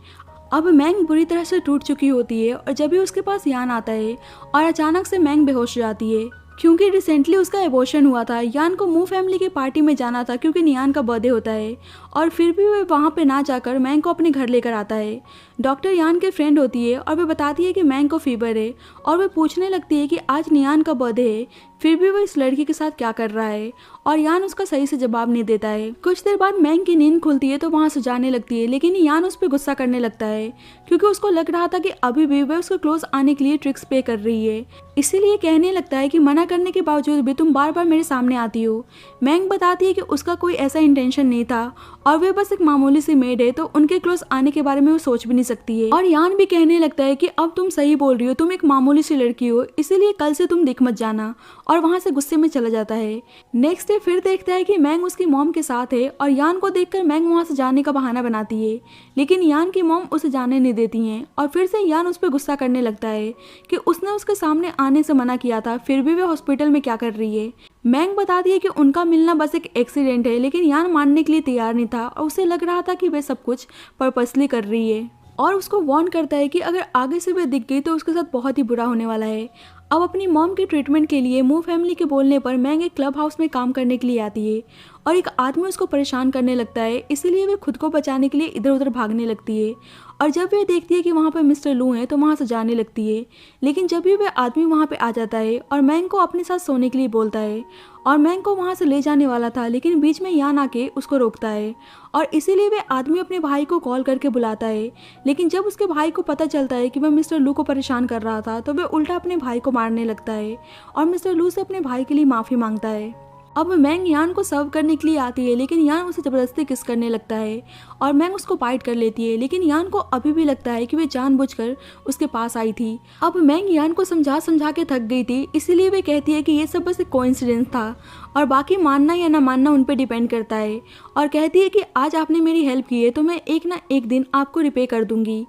[SPEAKER 1] अब मैंग बुरी तरह से टूट चुकी होती है और जब भी उसके पास यान आता है और अचानक से मैंग बेहोश हो जाती है क्योंकि रिसेंटली उसका एबॉर्शन हुआ था। यान को मू फैमिली की पार्टी में जाना था क्योंकि नियान का बर्थडे होता है और फिर भी वह वहाँ पे ना जाकर मैंग को अपने घर लेकर आता है। डॉक्टर यान के फ्रेंड होती है और वह बताती है कि मैंग को फीवर है और वह पूछने लगती है कि आज नियान का बर्थडे है, फिर भी वह इस लड़की के साथ क्या कर रहा है और यान उसका सही से जवाब नहीं देता है। कुछ देर बाद मैंग की नींद खुलती है तो वहाँ से जाने लगती है, लेकिन यान उस पर गुस्सा करने लगता है क्योंकि उसको लग रहा था कि अभी भी वह उसको क्लोज आने के लिए ट्रिक्स पे कर रही है, इसीलिए कहने लगता है कि मना करने के बावजूद भी तुम बार बार मेरे सामने आती हो। मैंग बताती है कि उसका कोई ऐसा इंटेंशन नहीं था और वे बस एक मामूली सी मेड है, तो उनके क्लोज आने के बारे में वो सोच भी नहीं सकती है। और यान भी कहने लगता है कि अब तुम सही बोल रही हो, तुम एक मामूली सी लड़की हो, इसीलिए कल से तुम दिख मत जाना, और वहाँ से गुस्से में चला जाता है। नेक्स्ट डे फिर देखता है कि मैंग उसकी मॉम के साथ है और यान को देखकर मैंग वहाँ से जाने का बहाना बनाती है, लेकिन यान की मॉम उसे जाने नहीं देती हैं और फिर से यान उस पर गुस्सा करने लगता है कि उसने उसके सामने आने से मना किया था, फिर भी वे हॉस्पिटल में क्या कर रही है। मैंग बताती है कि उनका मिलना बस एक एक्सीडेंट है, लेकिन यान मानने के लिए तैयार नहीं था और उसे लग रहा था कि वे सब कुछ पर्पसली कर रही है और उसको वार्न करता है कि अगर आगे से वे दिख गई तो उसके साथ बहुत ही बुरा होने वाला है। अब अपनी मॉम के ट्रीटमेंट के लिए मू फैमिली के बोलने पर मैंग एक क्लब हाउस में काम करने के लिए आती है और एक आदमी उसको परेशान करने लगता है, इसीलिए वे खुद को बचाने के लिए इधर उधर भागने लगती है और जब वे देखती है कि वहाँ पर मिस्टर लू हैं तो वहाँ से जाने लगती है। लेकिन जब भी वह आदमी वहाँ पे आ जाता है और मैंग को अपने साथ सोने के लिए बोलता है और मैंग को वहाँ से ले जाने वाला था, लेकिन बीच में यान आके उसको रोकता है और इसीलिए वह आदमी अपने भाई को कॉल करके बुलाता है। लेकिन जब उसके भाई को पता चलता है कि वह मिस्टर लू को परेशान कर रहा था तो वह उल्टा अपने भाई को मारने लगता है और मिस्टर लू से अपने भाई के लिए माफ़ी मांगता है। अब मैंग यान को सर्व करने के लिए आती है, लेकिन यान उसे ज़बरदस्ती किस करने लगता है और मैंग उसको बाइट कर लेती है, लेकिन यान को अभी भी लगता है कि वे जानबूझकर उसके पास आई थी। अब मैंग यान को समझा समझा के थक गई थी, इसीलिए वे कहती है कि ये सब बस एक कोइंसिडेंस था और बाकी मानना या ना मानना उन पर डिपेंड करता है, और कहती है कि आज आपने मेरी हेल्प की है तो मैं एक ना एक दिन आपको रिपे कर दूंगी।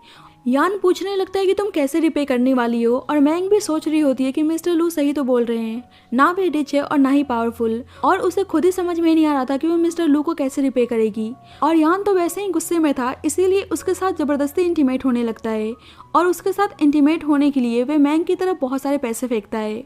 [SPEAKER 1] यान पूछने लगता है कि तुम कैसे रिपे करने वाली हो और मैंग भी सोच रही होती है कि मिस्टर लू सही तो बोल रहे हैं, ना वे रिच है और ना ही पावरफुल, और उसे खुद ही समझ में नहीं आ रहा था कि वो मिस्टर लू को कैसे रिपे करेगी। और यान तो वैसे ही गुस्से में था, इसीलिए उसके साथ ज़बरदस्ती इंटीमेट होने लगता है और उसके साथ इंटीमेट होने के लिए वे मैंग की तरफ बहुत सारे पैसे फेंकता है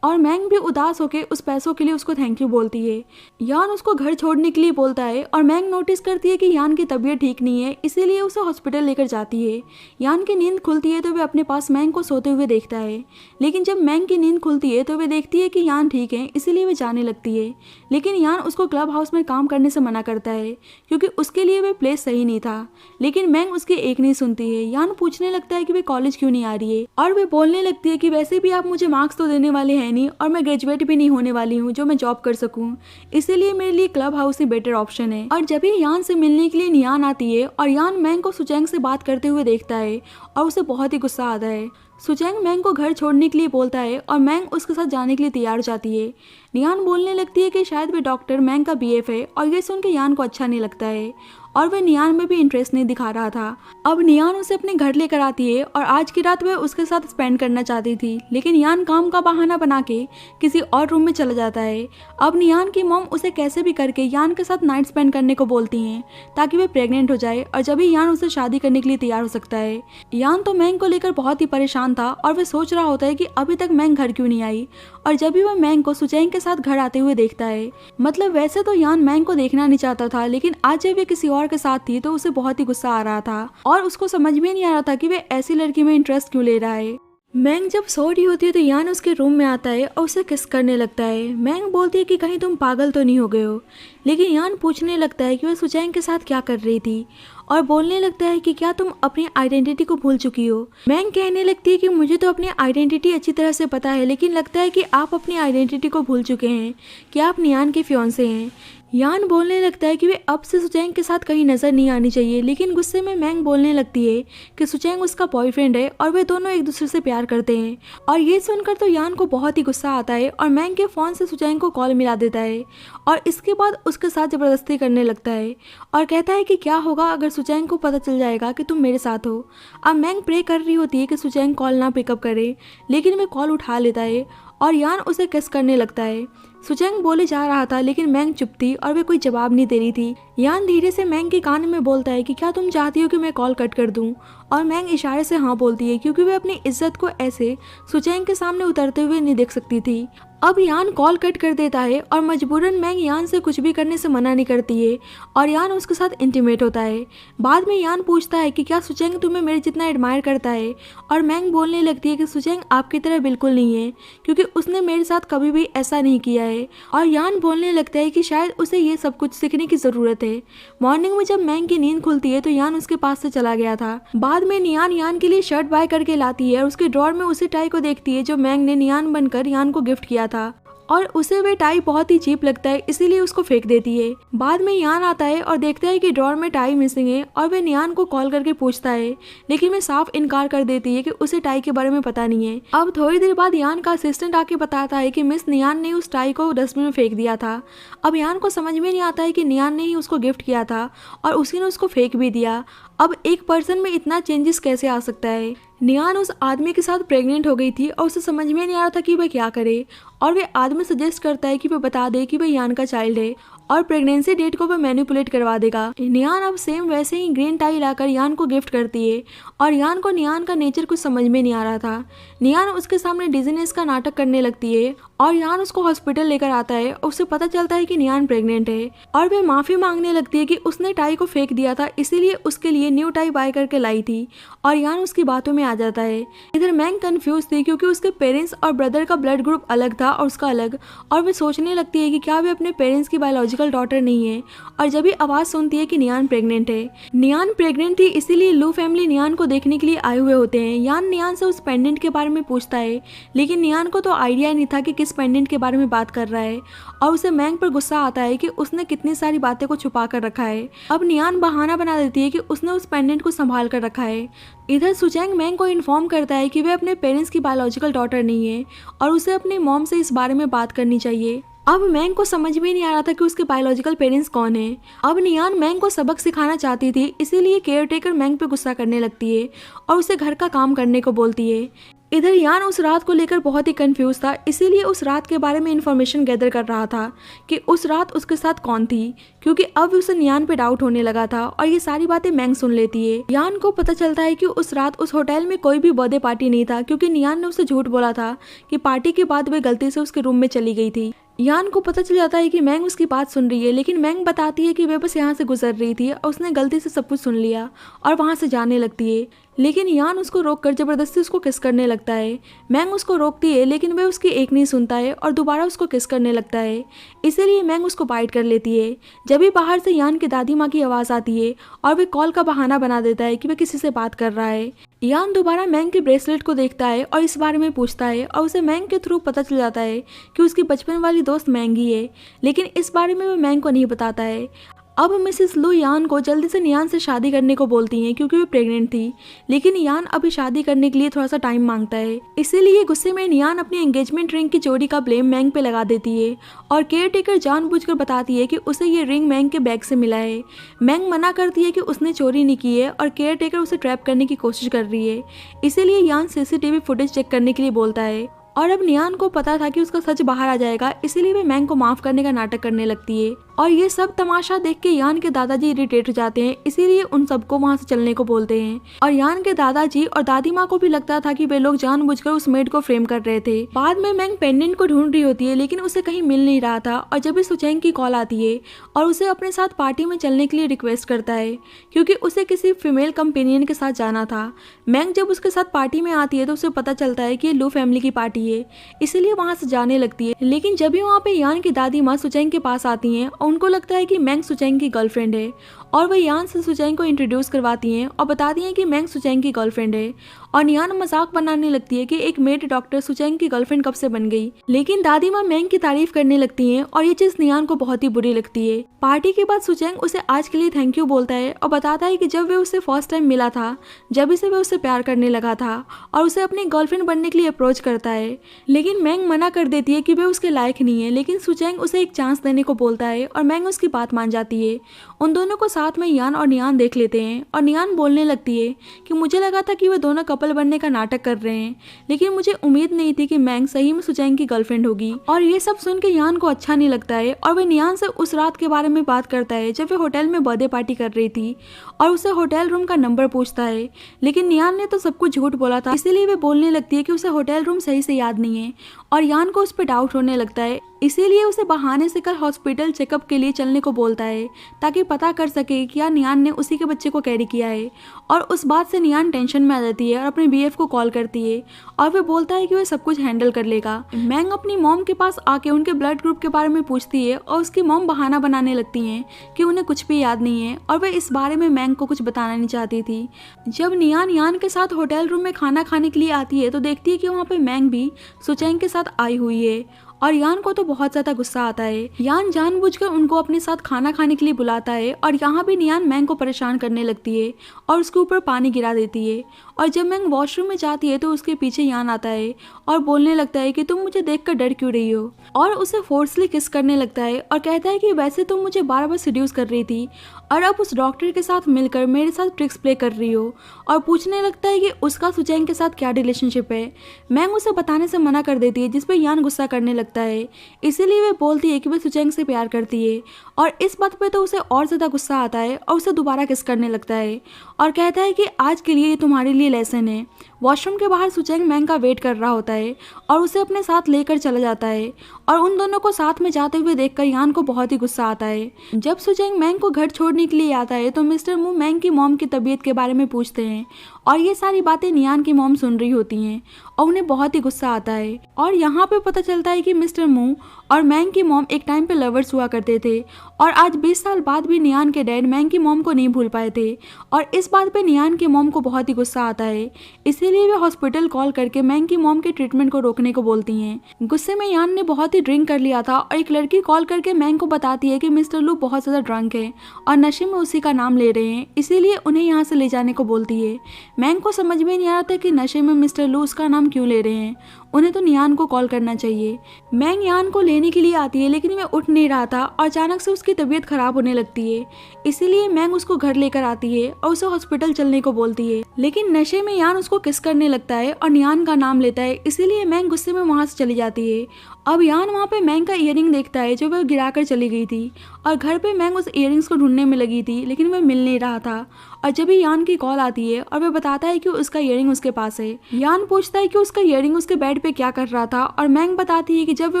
[SPEAKER 1] और मैंग भी उदास होकर उस पैसों के लिए उसको थैंक यू बोलती है। यान उसको घर छोड़ने के लिए बोलता है और मैंग नोटिस करती है कि यान की तबीयत ठीक नहीं है, इसीलिए उसे हॉस्पिटल लेकर जाती है। यान की नींद खुलती है तो वे अपने पास मैंग को सोते हुए देखता है, लेकिन जब मैंग की नींद खुलती है तो वे देखती है कि यान ठीक है, इसीलिए वे जाने लगती है। लेकिन यान उसको क्लब हाउस में काम करने से मना करता है क्योंकि उसके लिए वे प्लेस सही नहीं था। लेकिन मैंग उसकी एक नहीं सुनती है। यान पूछने लगता है कि वे कॉलेज क्यों नहीं आ रही है और वे बोलने लगती है कि वैसे भी आप मुझे मार्क्स तो देने वाले हैं नहीं और मैं ग्रेजुएट भी नहीं होने वाली हूँ जो मैं जॉब कर सकूँ, इसीलिए मेरे लिए क्लब हाउस ही बेटर ऑप्शन है। और जब ही यान से मिलने के लिए नियान आती है और यान मैंग को सुचेंग से बात करते हुए देखता है और उसे बहुत ही गुस्सा आता है। सुचेंग मैंग को घर छोड़ने के लिए बोलता है और मैंग उसके साथ जाने के लिए तैयार हो जाती है। नियान बोलने लगती है कि शायद वे डॉक्टर मैंग का बीएफ है और ये सुन के यान को अच्छा नहीं लगता है और वह नियान में भी इंटरेस्ट नहीं दिखा रहा था। अब नियान उसे अपने घर लेकर आती है और आज की रात वह उसके साथ स्पेंड करना चाहती थी, लेकिन यान काम का बहाना बना के किसी और रूम में चला जाता है। अब नियान की मॉम उसे कैसे भी करके यान के साथ नाइट स्पेंड करने को बोलती हैं ताकि वे प्रेग्नेंट हो जाए और जब ही यान उसे शादी करने के लिए तैयार हो सकता है। यान तो मैंग को लेकर बहुत ही परेशान था और वह सोच रहा होता है कि अभी तक मैंग घर क्यों नहीं आई, और जब भी वह मैंग को सुचेंग के साथ घर आते हुए देखता है, मतलब वैसे तो यान मैंग को देखना नहीं चाहता था, लेकिन आज जब वे किसी और के साथ थी तो उसे बहुत ही गुस्सा आ रहा था और उसको समझ में नहीं आ रहा था कि वे ऐसी लड़की में इंटरेस्ट क्यों ले रहा है। मैंग जब सो रही होती है तो यान उसके रूम में आता है और उसे किस करने लगता है। मैंग बोलती है कि कहीं तुम पागल तो नहीं हो गए हो, लेकिन यान पूछने लगता है कि वह सुचेंग के साथ क्या कर रही थी और बोलने लगता है कि क्या तुम अपनी आइडेंटिटी को भूल चुकी हो। मैंग कहने लगती है कि मुझे तो अपनी आइडेंटिटी अच्छी तरह से पता है, लेकिन लगता है कि आप अपनी आइडेंटिटी को भूल चुके हैं कि आप नियान के फियांसे हैं। यान बोलने लगता है कि वे अब से सुचेंग के साथ कहीं नजर नहीं आनी चाहिए, लेकिन गुस्से में मैंग बोलने लगती है कि सुचेंग उसका बॉयफ्रेंड है और वे दोनों एक दूसरे से प्यार करते हैं। और ये सुनकर तो यान को बहुत ही गुस्सा आता है और मैंग के फोन से सुचेंग को कॉल मिला देता है और इसके बाद उसके साथ जबरदस्ती करने लगता है और कहता है कि क्या होगा अगर सुचेंग को पता चल जाएगा कि तुम मेरे साथ हो। अब मैंग प्रे कर रही होती है कि सुचेंग कॉल ना पिकअप करे, लेकिन वे कॉल उठा लेता है और यान उसे किस करने लगता है। सुचेंग बोले जा रहा था लेकिन मैंग चुप थी और वे कोई जवाब नहीं दे रही थी। यान धीरे से मैंग के कान में बोलता है कि क्या तुम चाहती हो कि मैं कॉल कट कर दूं, और मैंग इशारे से हाँ बोलती है क्योंकि वे अपनी इज्जत को ऐसे सुचेंग के सामने उतरते हुए नहीं देख सकती थी। अब यान कॉल कट कर देता है और मजबूरन मैंग यान से कुछ भी करने से मना नहीं करती है और यान उसके साथ इंटीमेट होता है। बाद में यान पूछता है कि क्या सुचेंग तुम्हें मेरे जितना एडमायर करता है, और मैंग बोलने लगती है कि सुचेंग आपकी तरह बिल्कुल नहीं है क्योंकि उसने मेरे साथ कभी भी ऐसा नहीं किया है। और यान बोलने लगता है कि शायद उसे ये सब कुछ सीखने की जरूरत है। मॉर्निंग में जब मैंग की नींद खुलती है तो यान उसके पास से चला गया था। बाद में नियान यान के लिए शर्ट बाय करके लाती है और उसके ड्रॉर में उसी टाई को देखती है जो मैंग ने नियान बनकर यान को गिफ्ट किया था और उसे वे टाई बहुत ही चीप लगता है, इसीलिए उसको फेंक देती है। बाद में यान आता है और देखता है कि ड्रॉर में टाई मिसिंग है और वे नियान को कॉल करके पूछता है, लेकिन वे साफ इनकार कर देती है कि उसे टाई के बारे में पता नहीं है। अब थोड़ी देर बाद यान का असिस्टेंट आके बताता है कि मिस नियान ने उस टाई को डस्टबिन में फेंक दिया था। अब यान को समझ में नहीं आता है कि नियान ने ही उसको गिफ्ट किया था और उसी ने उसको फेंक भी दिया। अब एक पर्सन में इतना चेंजेस कैसे आ सकता है। नियान उस आदमी के साथ प्रेग्नेंट हो गई थी और उसे समझ में नहीं आ रहा था कि वह क्या करे, और वे आदमी सजेस्ट करता है कि वह बता दे कि वह यान का चाइल्ड है और प्रेगनेंसी डेट को वह मैनिपुलेट करवा देगा। नियान अब सेम वैसे ही ग्रीन टाई लाकर यान को गिफ्ट करती है और यान को नियान का नेचर कुछ समझ में नहीं आ रहा था। नियान उसके सामने डिजीनेस का नाटक करने लगती है और यान उसको हॉस्पिटल लेकर आता है और उसे पता चलता है कि नियान प्रेग्नेंट है और वह माफी मांगने लगती है कि उसने टाई को फेंक दिया था, इसीलिए उसके लिए न्यू टाई बाय करके लाई थी, और यान उसकी बातों में आ जाता है। इधर मैंग कंफ्यूज थी क्योंकि उसके पेरेंट्स और ब्रदर का ब्लड ग्रुप अलग था और उसका अलग, और वे सोचने लगती है कि क्या वे अपने पेरेंट्स की बायोलॉजिकल डॉटर नहीं है। और जब भी आवाज सुनती है कि नियान प्रेग्नेंट है। नियान प्रेग्नेंट थी इसीलिए लू फैमिली नियान को देखने के लिए आए हुए होते हैं। यान नियान से उस पेंडेंट के बारे में पूछता है, लेकिन नियान को तो आइडिया नहीं था कि किस पेंडेंट के बारे में बात कर रहा है और उसे मैंग पर गुस्सा आता है कि उसने कितनी सारी बातें को छुपा कर रखा है। अब नियान बहाना बना देती है कि उसने उस पेंडेंट को संभाल कर रखा है। इधर सुचेंग मैंग को इन्फॉर्म करता है कि वे अपने पेरेंट्स की बायोलॉजिकल डॉटर नहीं है और उसे अपनी मॉम से इस बारे में बात करनी चाहिए। अब मैंग को समझ में नहीं आ रहा था कि उसके बायोलॉजिकल पेरेंट्स कौन है। अब नियान मैंग को सबक सिखाना चाहती थी, इसीलिए केयर टेकर मैंग पे गुस्सा करने लगती है और उसे घर का काम करने को बोलती है। इधर यान उस रात को लेकर बहुत ही कंफ्यूज था, इसीलिए उस रात के बारे में इंफॉर्मेशन गैदर कर रहा था कि उस रात उसके साथ कौन थी, क्योंकि अब उसे यान पे डाउट होने लगा था और ये सारी बातें मैंग सुन लेती है। यान को पता चलता है कि उस रात उस होटल में कोई भी बर्थडे पार्टी नहीं था, क्योंकि नियान ने उसे झूठ बोला था कि पार्टी के बाद वे गलती से उसके रूम में चली गई थी। यान को पता चल जाता है कि मैंग उसकी बात सुन रही है, लेकिन मैंग बताती है कि वे बस यहाँ से गुजर रही थी और उसने गलती से सब कुछ सुन लिया और वहाँ से जाने लगती है। लेकिन यान उसको रोककर जबरदस्ती उसको किस करने लगता है। मैंग उसको रोकती है, लेकिन वह उसकी एक नहीं सुनता है और दोबारा उसको किस करने लगता है। इसीलिए मैंग उसको बाइट कर लेती है। जब भी बाहर से यान की दादी माँ की आवाज़ आती है और वे कॉल का बहाना बना देता है कि वह किसी से बात कर रहा है। यान दोबारा मैंग के ब्रेसलेट को देखता है और इस बारे में पूछता है और उसे मैंग के थ्रू पता चल जाता है कि उसकी बचपन वाली दोस्त मैंग ही है, लेकिन इस बारे में वह मैंग को नहीं बताता है। अब मिसेस लू यान को जल्दी से नियान से शादी करने को बोलती हैं, क्योंकि वे प्रेग्नेंट थी, लेकिन यान अभी शादी करने के लिए थोड़ा सा टाइम मांगता है। इसीलिए गुस्से में नियान अपनी एंगेजमेंट रिंग की चोरी का ब्लेम मैंग पे लगा देती है और केयर टेकर जानबूझकर बताती है कि उसे ये रिंग मैंग के बैग से मिला है। मैंग मना करती है कि उसने चोरी नहीं की है और केयर टेकर उसे ट्रैप करने की कोशिश कर रही है। इसीलिए यान सीसीटीवी फुटेज चेक करने के लिए बोलता है और अब नियान को पता था कि उसका सच बाहर आ जाएगा, इसीलिए वे मैंग को माफ करने का नाटक करने लगती है। और ये सब तमाशा देख के यान के दादाजी इरिटेट हो जाते हैं, इसीलिए उन सबको वहाँ से चलने को बोलते हैं। और यान के दादाजी और दादी माँ को भी लगता था कि वे लोग जानबूझकर उस मेड को फ्रेम कर रहे थे। बाद में मैंग पेंडेंट को ढूंढ रही होती है, लेकिन उसे कहीं मिल नहीं रहा था और जब भी सुचेंग की कॉल आती है और उसे अपने साथ पार्टी में चलने के लिए रिक्वेस्ट करता है, क्योंकि उसे किसी फीमेल कंपेनियन के साथ जाना था। मैंग जब उसके साथ पार्टी में आती है तो उसे पता चलता है कि ये लू फैमिली की पार्टी है, इसीलिए वहाँ से जाने लगती है। लेकिन जब भी वहाँ पे यान की दादी माँ सुचेंग के पास आती हैं और उनको लगता है कि मैंग सुचेंग की गर्लफ्रेंड है और वह यान से सुचेंग को इंट्रोड्यूस करवाती हैं और बताती हैं कि मैंग सुचेंग की गर्लफ्रेंड है। और नियान मजाक बनाने लगती है कि एक मेड डॉक्टर सुचेंग की गर्लफ्रेंड कब से बन गई। लेकिन दादी माँ मैंग की तारीफ करने लगती हैं और ये चीज नियान को बहुत ही बुरी लगती है। पार्टी के बाद सुचेंग उसे आज के लिए थैंक यू बोलता है और बताता है कि जब वे उसे फर्स्ट टाइम मिला था, जब से वे उससे प्यार करने लगा था और उसे अपनी गर्लफ्रेंड बनने के लिए अप्रोच करता है। लेकिन मैंग मना कर देती है कि वे उसके लायक नहीं है, लेकिन सुचेंग उसे एक चांस देने को बोलता है और मैंग उसकी बात मान जाती है। उन दोनों को साथ में यान और नियान देख लेते हैं और नियान बोलने लगती है कि मुझे लगा था कि वे दोनों कपल बनने का नाटक कर रहे हैं, लेकिन मुझे उम्मीद नहीं थी कि मैंग सही में सुचेंग की गर्लफ्रेंड होगी। और ये सब सुन के यान को अच्छा नहीं लगता है और वह नियान से उस रात के बारे में बात करता है जब वे होटल में बर्थडे पार्टी कर रही थी और उसे होटल रूम का नंबर पूछता है। लेकिन नियान ने तो सब कुछ झूठ बोला था, इसीलिए वे बोलने लगती है कि उसे होटल रूम सही से याद नहीं है और यान को उस पर डाउट होने लगता है। इसीलिए उसे बहाने से कल हॉस्पिटल चेकअप के लिए चलने को बोलता है ताकि पता कर सके कि क्या नियान ने उसी के बच्चे को कैरी किया है। और उस बात से नियान टेंशन में आ जाती है और अपने बीएफ को कॉल करती है और वह बोलता है कि वह सब कुछ हैंडल कर लेगा। मैंग अपनी मॉम के पास आके उनके ब्लड ग्रुप के बारे में पूछती है और उसकी मॉम बहाना बनाने लगती हैं कि उन्हें कुछ भी याद नहीं है और वह इस बारे में मैंग को कुछ बताना नहीं चाहती थी। जब नियान यान के साथ होटल रूम में खाना खाने के लिए आती है तो देखती है कि वहाँ पे मैंग भी सुचेंग के साथ आई हुई है और यान को तो बहुत ज्यादा गुस्सा आता है। यान जानबूझकर उनको अपने साथ खाना खाने के लिए बुलाता है और यहाँ भी नियान मैंग को परेशान करने लगती है और उसके ऊपर पानी गिरा देती है। और जब मैंग वॉशरूम में जाती है तो उसके पीछे यान आता है और बोलने लगता है कि तुम मुझे देखकर डर क्यों रही हो, और उसे फोर्सली किस करने लगता है और कहता है कि वैसे तुम मुझे बार बार सीड्यूस कर रही थी और अब उस डॉक्टर के साथ मिलकर मेरे साथ ट्रिक्स प्ले कर रही हो। और पूछने लगता है कि उसका सुचेंग के साथ क्या रिलेशनशिप है। मैंग उसे बताने से मना कर देती है, जिस पे यान गुस्सा करने लगता है। इसीलिए वे बोलती है कि वह सुचेंग से प्यार करती है और इस बात पे तो उसे और ज्यादा गुस्सा आता है और उसे दोबारा किस करने लगता है और कहता है कि आज के लिए ये तुम्हारे लिए लेसन है। वॉशरूम के बाहर सुचेंग मैंग का वेट कर रहा होता है और उसे अपने साथ लेकर चला जाता है और उन दोनों को साथ में जाते हुए देखकर यान को बहुत ही गुस्सा आता है। जब सुचेंग मैंग को घर छोड़ने के लिए आता है तो मिस्टर मू मैंग की मॉम की तबीयत के बारे में पूछते हैं और ये सारी बातें नियान की मॉम सुन रही होती हैं और उन्हें बहुत ही गुस्सा आता है। और यहाँ पे पता चलता है कि मिस्टर मू और मैंग की मॉम एक टाइम पे लवर्स हुआ करते थे और आज 20 साल बाद भी नियान के डैड मैंग की मॉम को नहीं भूल पाए थे और इस बात पे नियान की मॉम को बहुत ही गुस्सा आता है। इसीलिए वे हॉस्पिटल कॉल करके मैंग की मॉम के ट्रीटमेंट को रोकने को बोलती हैं। गुस्से में यान ने बहुत ही ड्रिंक कर लिया था और एक लड़की कॉल करके मैंग को बताती है कि मिस्टर लू बहुत ज्यादा ड्रंक है और नशे में उसी का नाम ले रहे हैं, इसीलिए उन्हें यहाँ से ले जाने को बोलती है। मैंग को समझ में नहीं आ रहा था कि नशे में मिस्टर लू उसका नाम क्यों ले रहे हैं। उन्हें तो नियान को कॉल करना चाहिए। मैंग यान को लेने के लिए आती है लेकिन वह उठ नहीं रहा था और अचानक से उसकी तबीयत खराब होने लगती है। इसीलिए मैंग उसको घर लेकर आती है और उसे हॉस्पिटल चलने को बोलती है, लेकिन नशे में यान उसको किस करने लगता है और नियान का नाम लेता है। इसीलिए मैंग गुस्से में वहां से चली जाती है। अब यान वहाँ पे मैंग का इयररिंग देखता है जो वह गिराकर चली गई थी और घर पे मैंग उस इयररिंग्स को ढूंढने में लगी थी लेकिन वह मिल नहीं रहा था। और जब भी यान की कॉल आती है और वह बताता है कि उसका इयररिंग उसके पास है। यान पूछता है कि उसका इयररिंग उसके बेड पे क्या कर रहा था और मैंग बताती है कि जब वे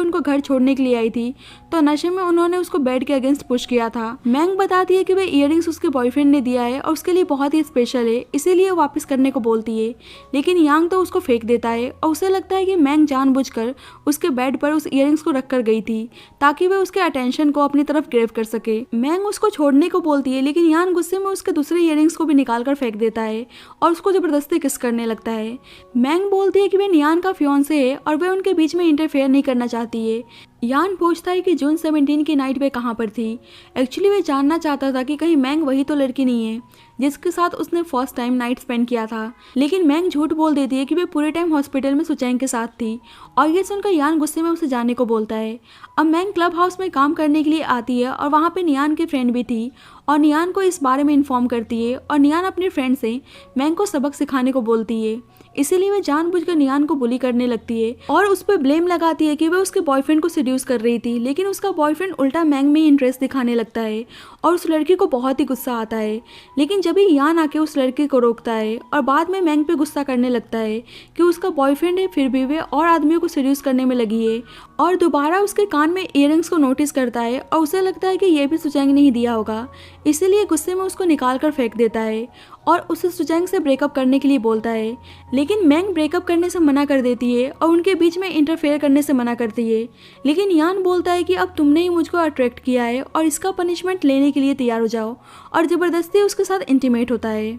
[SPEAKER 1] उनको घर छोड़ने के लिए आई थी तो नशे में उन्होंने उसको बेड के अगेंस्ट पुश किया था। मैंग बताती है कि वह इयररिंग्स उसके बॉयफ्रेंड ने दिया है और उसके लिए बहुत ही स्पेशल है, इसीलिए वापस करने को बोलती है। लेकिन यांग तो उसको फेंक देता है और उसे लगता है कि मैंग जानबूझकर उसके बेड पर उस इयररिंग्स को रख कर गई थी ताकि वह उसके अटेंशन को अपनी तरफ ग्रैब कर सके। मैंग उसको छोड़ने को बोलती है लेकिन यान गुस्से में उसके दूसरे इयररिंग्स को भी निकाल कर फेंक देता है और उसको जबरदस्ती किस करने लगता है। मैंग बोलती है कि वह नियान का फियांसे है और वह उनके बीच में इंटरफेयर नहीं करना चाहती है। यान पूछता है कि जून 17 की नाइट पे कहाँ पर थी। एक्चुअली वह जानना चाहता था कि कहीं मैंग वही तो लड़की नहीं है जिसके साथ उसने फर्स्ट टाइम नाइट स्पेंड किया था, लेकिन मैंग झूठ बोल देती है कि वह पूरे टाइम हॉस्पिटल में सुचैंग के साथ थी और ये सुनकर यान गुस्से में उसे जाने को बोलता है। अब मैंग क्लब हाउस में काम करने के लिए आती है और वहाँ पे नियान की फ्रेंड भी थी और नियान को इस बारे में इन्फॉर्म करती है और नियान अपने फ्रेंड से मैंग को सबक सिखाने को बोलती है। इसीलिए वह जानबूझकर नियान को बुली करने लगती है और उस पर ब्लेम लगाती है कि वह उसके बॉयफ्रेंड को सेड्यूस कर रही थी, लेकिन उसका बॉयफ्रेंड उल्टा मैंग में इंटरेस्ट दिखाने लगता है और उस लड़की को बहुत ही गुस्सा आता है। लेकिन जब ही यान आके उस लड़की को रोकता है और बाद में मैंग पे गुस्सा करने लगता है कि उसका बॉयफ्रेंड है फिर भी वे और आदमियों को सेड्यूस करने में लगी है और दोबारा उसके कान में इयररिंग्स को नोटिस करता है और उसे लगता है कि ये भी सुचैंग ने ही दिया होगा, इसीलिए गुस्से में उसको निकाल कर फेंक देता है और उसे सुचैंग से ब्रेकअप करने के लिए बोलता है। लेकिन मैंग ब्रेकअप करने से मना कर देती है और उनके बीच में इंटरफेयर करने से मना करती है। लेकिन यान बोलता है कि अब तुमने ही मुझको अट्रैक्ट किया है और इसका पनिशमेंट लेने के लिए तैयार हो जाओ और ज़बरदस्ती उसके साथ इंटीमेट होता है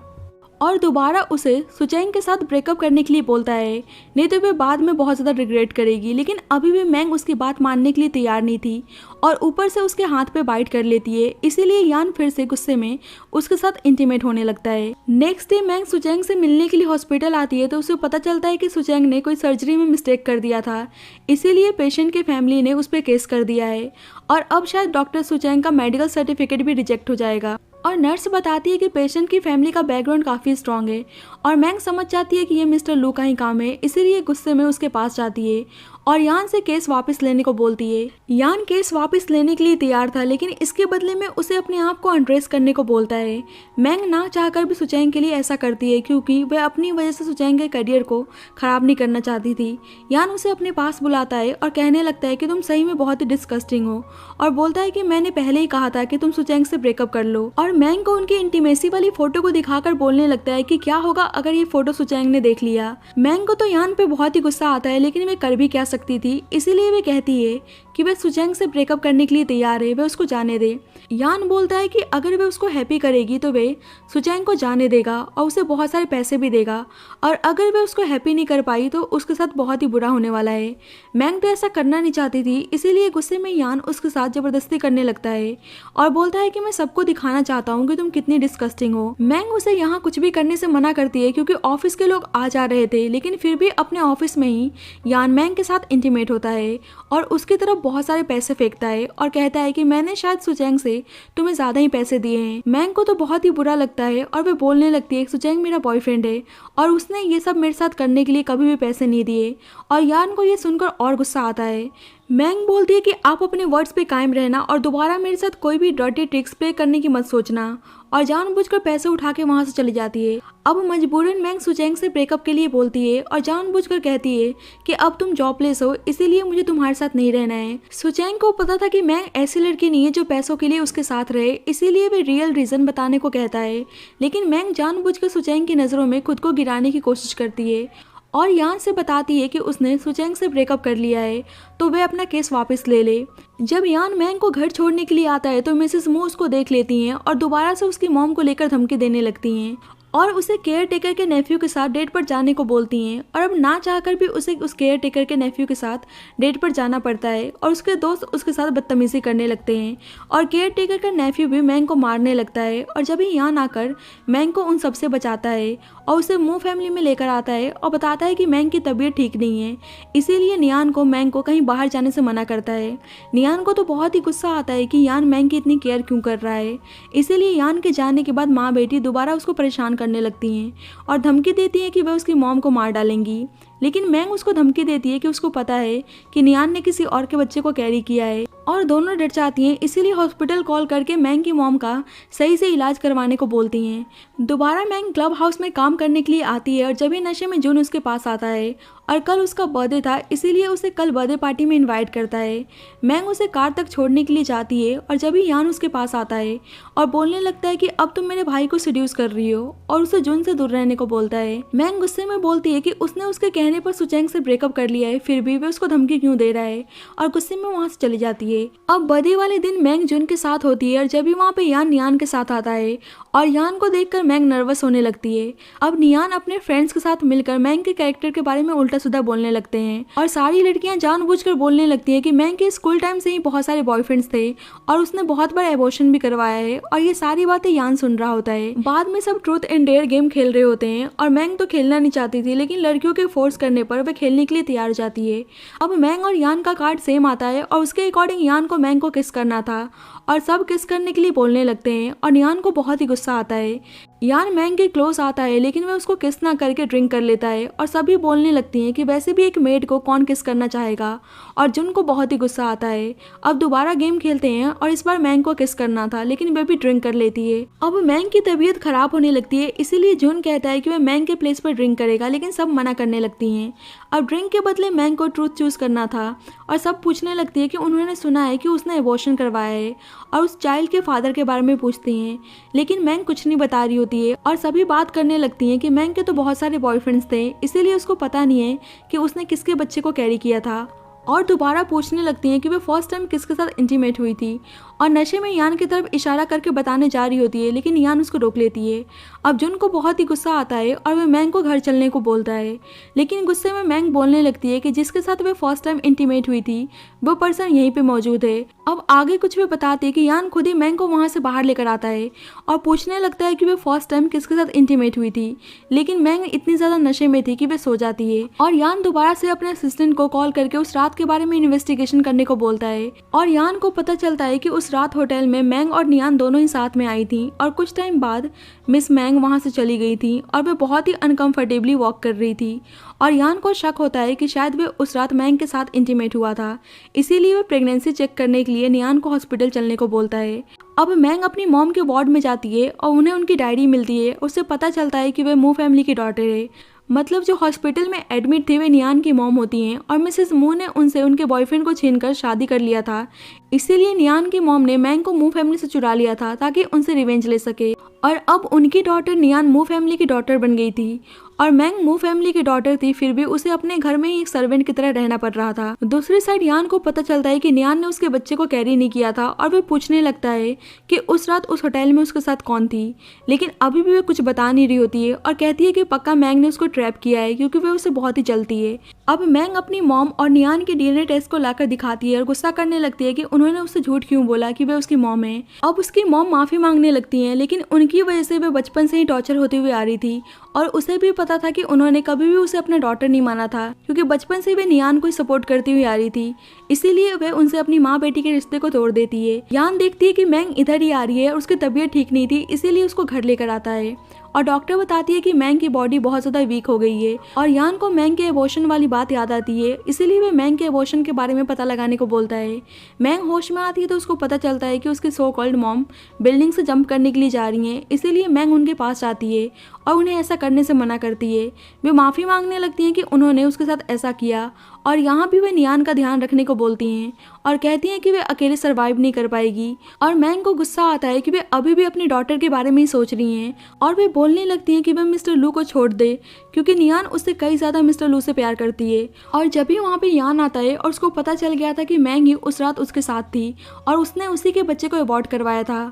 [SPEAKER 1] और दोबारा उसे सुचैंग के साथ ब्रेकअप करने के लिए बोलता है, नहीं तो वे बाद में बहुत ज़्यादा रिग्रेट करेगी। लेकिन अभी भी मैंग उसकी बात मानने के लिए तैयार नहीं थी और ऊपर से उसके हाथ पे बाइट कर लेती है। इसीलिए यान फिर से गुस्से में उसके साथ इंटीमेट होने लगता है। नेक्स्ट डे मैंग सुचैंग से मिलने के लिए हॉस्पिटल आती है तो उसे पता चलता है कि सुचैंग ने कोई सर्जरी में मिस्टेक कर दिया था, इसीलिए पेशेंट के फैमिली ने उस पर केस कर दिया है और अब शायद डॉक्टर सुचैंग का मेडिकल सर्टिफिकेट भी रिजेक्ट हो जाएगा। और नर्स बताती है कि पेशेंट की फैमिली का बैकग्राउंड काफ़ी स्ट्रांग है और मैंग समझ जाती है कि ये मिस्टर लू का ही काम है, इसीलिए गुस्से में उसके पास जाती है और यान से केस वापस लेने को बोलती है। यान केस वापस लेने के लिए तैयार था लेकिन इसके बदले में उसे अपने आप को अनड्रेस करने को बोलता है। मैंग ना चाहकर भी सुचैंग के लिए ऐसा करती है क्योंकि वह अपनी वजह से सुचैंग के करियर को खराब नहीं करना चाहती थी। यान उसे अपने पास बुलाता है और कहने लगता है कि तुम सही में बहुत ही डिस्गस्टिंग हो और बोलता है कि मैंने पहले ही कहा था कि तुम सुचैंग से ब्रेकअप कर लो। और मैंग को उनकी इंटीमेसी वाली फोटो को दिखाकर बोलने लगता है कि क्या होगा अगर ये फोटो सुचैंग ने देख लिया। मैंग को तो यान पे बहुत ही गुस्सा आता है लेकिन वे कर भी क्या सकती थी, इसीलिए वे कहती है कि वह सुचैंग से ब्रेकअप करने के लिए तैयार है, वह उसको जाने दे। यान बोलता है कि अगर वह उसको हैप्पी करेगी तो वे सुचैंग को जाने देगा और उसे बहुत सारे पैसे भी देगा और अगर वह उसको हैप्पी नहीं कर पाई तो उसके साथ बहुत ही बुरा होने वाला है। मैंग तो ऐसा करना नहीं चाहती थी, इसीलिए गुस्से में यान उसके साथ जबरदस्ती करने लगता है और बोलता है कि मैं सबको दिखाना चाहता हूँ कि तुम कितनी डिस्गस्टिंग हो। मैंग उसे यहाँ कुछ भी करने से मना करती है क्योंकि ऑफिस के लोग आ जा रहे थे, लेकिन फिर भी अपने ऑफिस में ही यान मैंग के साथ इंटीमेट होता है और उसकी तरफ बहुत सारे पैसे फेंकता है और कहता है कि मैंने शायद सुचैंग से तुम्हें ज्यादा ही पैसे दिए हैं। मैंग को तो बहुत ही बुरा लगता है और वह बोलने लगती है सुचैंग मेरा बॉयफ्रेंड है और उसने ये सब मेरे साथ करने के लिए कभी भी पैसे नहीं दिए और यान को ये सुनकर और गुस्सा आता है। मैंग बोलती है कि आप अपने वर्ड्स पे कायम रहना और दोबारा मेरे साथ कोई भी डर्टी ट्रिक्स प्ले करने की मत सोचना और जानबूझकर पैसे उठा के वहां से चली जाती है। अब मजबूरन मैंग सुचैंग से ब्रेकअप के लिए बोलती है और जानबूझकर कहती है कि अब तुम जॉबलेस हो, इसीलिए मुझे तुम्हारे साथ नहीं रहना है। सुचैंग को पता था कि मैंग ऐसी लड़की नहीं है जो पैसों के लिए उसके साथ रहे, इसीलिए वे रियल रीजन बताने को कहता है। लेकिन मैंग जानबूझकर सुचैंग की नजरों में खुद को गिराने की कोशिश करती है और यान से बताती है कि उसने सुचैंग से ब्रेकअप कर लिया है तो वह अपना केस वापस ले ले। जब यान मैंग को घर छोड़ने के लिए आता है तो मिसेस मू उसको देख लेती हैं और दोबारा से उसकी मॉम को लेकर धमकी देने लगती हैं और उसे केयर टेकर के नेफ्यू के साथ डेट पर जाने को बोलती हैं और अब ना चाहकर भी उसे उस केयर टेकर के नेफ्यू के साथ डेट पर जाना पड़ता है और उसके दोस्त उसके साथ बदतमीजी करने लगते हैं और केयर टेकर का नेफ्यू भी मैंग को मारने लगता है और जब ही यान आकर मैंग को उन सबसे बचाता है और उसे मू फैमिली में लेकर आता है और बताता है कि मैंग की तबीयत ठीक नहीं है, इसीलिए नियान को मैंग को कहीं बाहर जाने से मना करता है। नियान को तो बहुत ही गुस्सा आता है कि यान मैंग की इतनी केयर क्यों कर रहा है, इसीलिए यान के जाने के बाद माँ बेटी दोबारा उसको परेशान करने लगती हैं और धमकी देती हैं कि वह उसकी मॉम को मार डालेंगी। लेकिन मैंग उसको धमकी देती है कि उसको पता है कि नियान ने किसी और के बच्चे को कैरी किया है और दोनों डर जाती हैं, इसीलिए हॉस्पिटल कॉल करके मैंग की मॉम का सही से इलाज करवाने को बोलती हैं। दोबारा मैंग क्लब हाउस में काम करने के लिए आती है और जब ही नशे में जून उसके पास आता है और कल उसका बर्थडे था, इसीलिए उसे कल बर्थडे पार्टी में इनवाइट करता है। मैंग उसे कार तक छोड़ने के लिए जाती है और जब ही यान उसके पास आता है और बोलने लगता है कि अब तुम मेरे भाई को सेड्यूस कर रही हो और उसे जून से दूर रहने को बोलता है। मैंग गुस्से में बोलती है कि उसने उसके कहने पर सुचेंग से ब्रेकअप कर लिया है, फिर भी वे उसको धमकी क्यों दे रहा है, और गुस्से में वहाँ से चली जाती है। अब बर्थडे वाले दिन मैंग जून के साथ होती है और जब भी वहाँ पे यान नियान के साथ आता है और यान को देखकर मैंग नर्वस होने लगती है। अब नियान अपने फ्रेंड्स के साथ मिलकर मैंग के कैरेक्टर के बारे में उल्टा सीधा बोलने लगते हैं और सारी लड़कियां जानबूझकर बोलने लगती हैं कि मैंग के स्कूल टाइम से ही बहुत सारे बॉयफ्रेंड्स थे और उसने बहुत बार एबॉर्शन भी करवाया है, और ये सारी बातें यान सुन रहा होता है। बाद में सब ट्रूथ एंड डेयर गेम खेल रहे होते हैं और मैंग तो खेलना नहीं चाहती थी, लेकिन लड़कियों के फोर्स करने पर वह खेलने के लिए तैयार हो जाती है। अब मैंग और यान का कार्ड सेम आता है और उसके अकॉर्डिंग यान को मैंग को किस करना था और सब किस करने के लिए बोलने लगते हैं और यान को बहुत ही गुस्सा आता है। यान मैंग के क्लोज आता है लेकिन वह उसको किस ना करके ड्रिंक कर लेता है और सभी बोलने लगती हैं कि वैसे भी एक मेड को कौन किस करना चाहेगा, और जुन को बहुत ही गुस्सा आता है। अब दोबारा गेम खेलते हैं और इस बार मैंग को किस करना था, लेकिन वह भी ड्रिंक कर लेती है। अब मैंग की तबीयत खराब होने लगती है, इसीलिए जुन कहता है कि वह मैंग के प्लेस पर ड्रिंक करेगा, लेकिन सब मना करने लगती हैं। अब ड्रिंक के बदले मैंग को ट्रूथ चूज करना था और सब पूछने लगती है कि उन्होंने सुना है कि उसने एबॉर्शन करवाया है और उस चाइल्ड के फादर के बारे में पूछती हैं, लेकिन मैंग कुछ नहीं बता रही होती है और सभी बात करने लगती हैं कि मैंग के तो बहुत सारे बॉयफ्रेंड्स थे, इसीलिए उसको पता नहीं है कि उसने किसके बच्चे को कैरी किया था, और दोबारा पूछने लगती हैं कि वह फर्स्ट टाइम किसके साथ इंटीमेट हुई थी, और नशे में यान की तरफ इशारा करके बताने जा रही होती है, लेकिन यान उसको रोक लेती है। अब जुन को बहुत ही गुस्सा आता है और वह मैंग को घर चलने को बोलता है, लेकिन गुस्से में मैंग बोलने लगती है कि जिसके साथ वह फर्स्ट टाइम इंटीमेट हुई थी वो पर्सन यहीं पे मौजूद है। अब आगे कुछ भी बताती है कि यान खुद ही मैंग को वहाँ से बाहर लेकर आता है और पूछने लगता है कि वह फर्स्ट टाइम किसके साथ इंटीमेट हुई थी, लेकिन मैंग इतनी ज्यादा नशे में थी कि वह सो जाती है। और यान दोबारा से अपने असिस्टेंट को कॉल करके उस रात के बारे में इन्वेस्टिगेशन करने को बोलता है और यान को पता चलता है कि उस रात होटल में मैंग और नियान दोनों ही साथ में आई थी और कुछ टाइम बाद मिस मैंग वहां से चली गई थी और वे बहुत ही अनकंफर्टेबली वॉक कर रही थी, और यान को शक होता है कि शायद वे उस रात मैंग के साथ इंटीमेट हुआ था, इसीलिए वे प्रेगनेंसी चेक करने के लिए नियान को हॉस्पिटल चलने को बोलता है। अब मैंग अपनी मॉम के वार्ड में जाती है और उन्हें उनकी डायरी मिलती है। उससे पता चलता है कि वे मू फैमिली की डॉटर है, मतलब जो हॉस्पिटल में एडमिट थे वे नियान की मॉम होती हैं और मिसेस मू ने उनसे उनके बॉयफ्रेंड को छीनकर शादी कर लिया था, इसीलिए नियान की मॉम ने मैंग को मू फैमिली से चुरा लिया था ताकि उनसे रिवेंज ले सके, और अब उनकी डॉटर नियान मू फैमिली की डॉटर बन गई थी और मैंग मू फैमिली की डॉटर थी, फिर भी उसे अपने घर में ही एक सर्वेंट की तरह रहना पड़ रहा था। दूसरी साइड यान को पता चलता है कि नियान ने उसके बच्चे को कैरी नहीं किया था और वह पूछने लगता है कि उस रात उस होटल में उसके साथ कौन थी, लेकिन अभी भी वह कुछ बता नहीं रही होती है और कहती है कि पक्का मैंग ने उसको ट्रैप किया है क्योंकि वह उसे बहुत ही जलती है। अब मैंग अपनी मॉम और नियान के डीएनए टेस्ट को लाकर दिखाती है और गुस्सा करने लगती है कि उन्होंने उससे झूठ क्यों बोला कि वह उसकी मॉम है। अब उसकी मॉम माफी मांगने लगती है, लेकिन उनकी वजह से वह बचपन से ही टॉर्चर होती हुई आ रही थी और उसे भी पता था कि उन्होंने कभी भी उसे अपना डॉटर नहीं माना था क्योंकि बचपन से वे नियान को सपोर्ट करती हुई आ रही थी, इसीलिए वह उनसे अपनी माँ बेटी के रिश्ते को तोड़ देती है। यान देखती है कि मैंग इधर ही आ रही है और उसकी तबीयत ठीक नहीं थी, इसीलिए उसको घर लेकर आता है और डॉक्टर बताती है कि मैंग की बॉडी बहुत ज़्यादा वीक हो गई है, और यान को मैंग के एबॉर्शन वाली बात याद आती है, इसीलिए वह मैंग के एबॉर्शन के बारे में पता लगाने को बोलता है। मैंग होश में आती है तो उसको पता चलता है कि उसकी सो कॉल्ड मॉम बिल्डिंग से जंप करने के लिए जा रही हैं, इसीलिए मैंग उनके पास जाती है और उन्हें ऐसा करने से मना करती है। वे माफ़ी मांगने लगती हैं कि उन्होंने उसके साथ ऐसा किया, और यहाँ भी वे नियान का ध्यान रखने को बोलती हैं और कहती हैं कि वे अकेले सर्वाइव नहीं कर पाएगी, और मैंग को गुस्सा आता है कि वे अभी भी अपनी डॉटर के बारे में ही सोच रही हैं और वे बोलने लगती हैं कि वे मिस्टर लू को छोड़ दे क्योंकि नियान उससे कई ज़्यादा मिस्टर लू से प्यार करती है। और जब भी वहाँ पे यान आता है और उसको पता चल गया था कि मैंग ही उस रात उसके साथ थी और उसने उसी के बच्चे को अबॉर्ट करवाया था।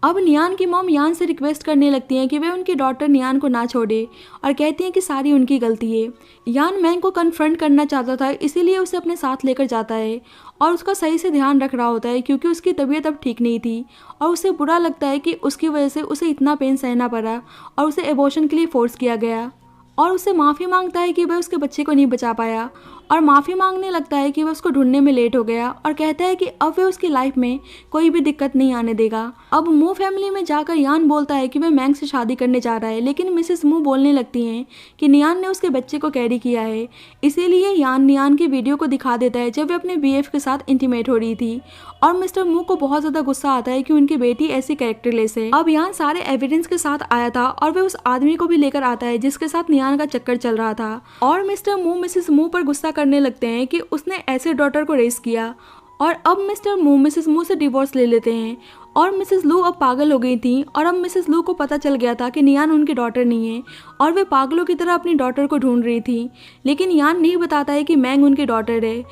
[SPEAKER 1] अब नियान की मॉम यान से रिक्वेस्ट करने लगती हैं कि वे उनकी डॉटर नियान को ना छोड़े और कहती हैं कि सारी उनकी गलती है। यान मैंग को कन्फ्रंट करना चाहता था, इसीलिए उसे अपने साथ लेकर जाता है और उसका सही से ध्यान रख रहा होता है क्योंकि उसकी तबीयत अब ठीक नहीं थी और उसे बुरा लगता है कि उसकी वजह से उसे इतना पेन सहना पड़ा और उसे एबॉर्शन के लिए फोर्स किया गया। और उससे माफ़ी मांगता है कि वह उसके बच्चे को नहीं बचा पाया और माफ़ी मांगने लगता है कि वह उसको ढूंढने में लेट हो गया और कहता है कि अब वह उसकी लाइफ में कोई भी दिक्कत नहीं आने देगा। अब मू फैमिली में जाकर यान बोलता है कि वह मैंग से शादी करने जा रहा है, लेकिन मिसेस मू बोलने लगती हैं कि नियान ने उसके बच्चे को कैरी किया है। इसीलिए यान नियान की वीडियो को दिखा देता है जब वह अपने बीएफ के साथ इंटीमेट हो रही थी और मिस्टर मू को बहुत ज़्यादा गुस्सा आता है कि उनकी बेटी ऐसी कैरेक्टरलेस है। अब यान सारे एविडेंस के साथ आया था और वह उस आदमी को भी लेकर आता है जिसके साथ नियान का चक्कर चल रहा था और मिस्टर मू मिसेस मू पर गुस्सा करने लगते हैं कि उसने ऐसे डॉटर को रेस किया और अब मिस्टर मू मिसेस मू से डिवोर्स ले लेते हैं और मिसेस लू अब पागल हो गई थी और अब मिसेस लू को पता चल गया था कि नियान उनकी डॉटर नहीं है और वे पागलों की तरह अपनी डॉटर को ढूंढ रही थी। लेकिन यान नहीं बताता है कि मैंग उनकी डॉटर है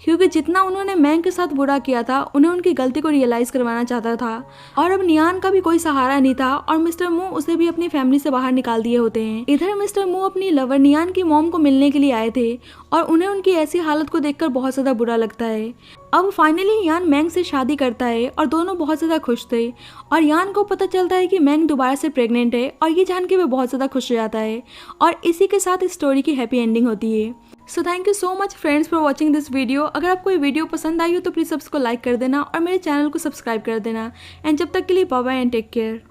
[SPEAKER 1] क्योंकि जितना उन्होंने मैंग के साथ बुरा किया था उन्हें उनकी गलती को रियलाइज़ करवाना चाहता था और अब नियान का भी कोई सहारा नहीं था और मिस्टर मू उसे भी अपनी फैमिली से बाहर निकाल दिए होते हैं। इधर मिस्टर मू अपनी लवर नियान की मॉम को मिलने के लिए आए थे और उन्हें उनकी ऐसी हालत को देखकर बहुत ज़्यादा बुरा लगता है। अब फाइनली यान मैंग से शादी करता है और दोनों बहुत ज़्यादा खुश थे और यान को पता चलता है कि मैंग दोबारा से प्रेग्नेंट है और ये जान के वह बहुत ज़्यादा खुश हो जाता है और इसी के साथ इस स्टोरी की हैप्पी एंडिंग होती है। So thank you so much friends for watching this video. अगर आपको ये वीडियो पसंद आई हो तो प्लीज़ सबको लाइक कर देना और मेरे चैनल को सब्सक्राइब कर देना एंड जब तक के लिए bye bye and take care.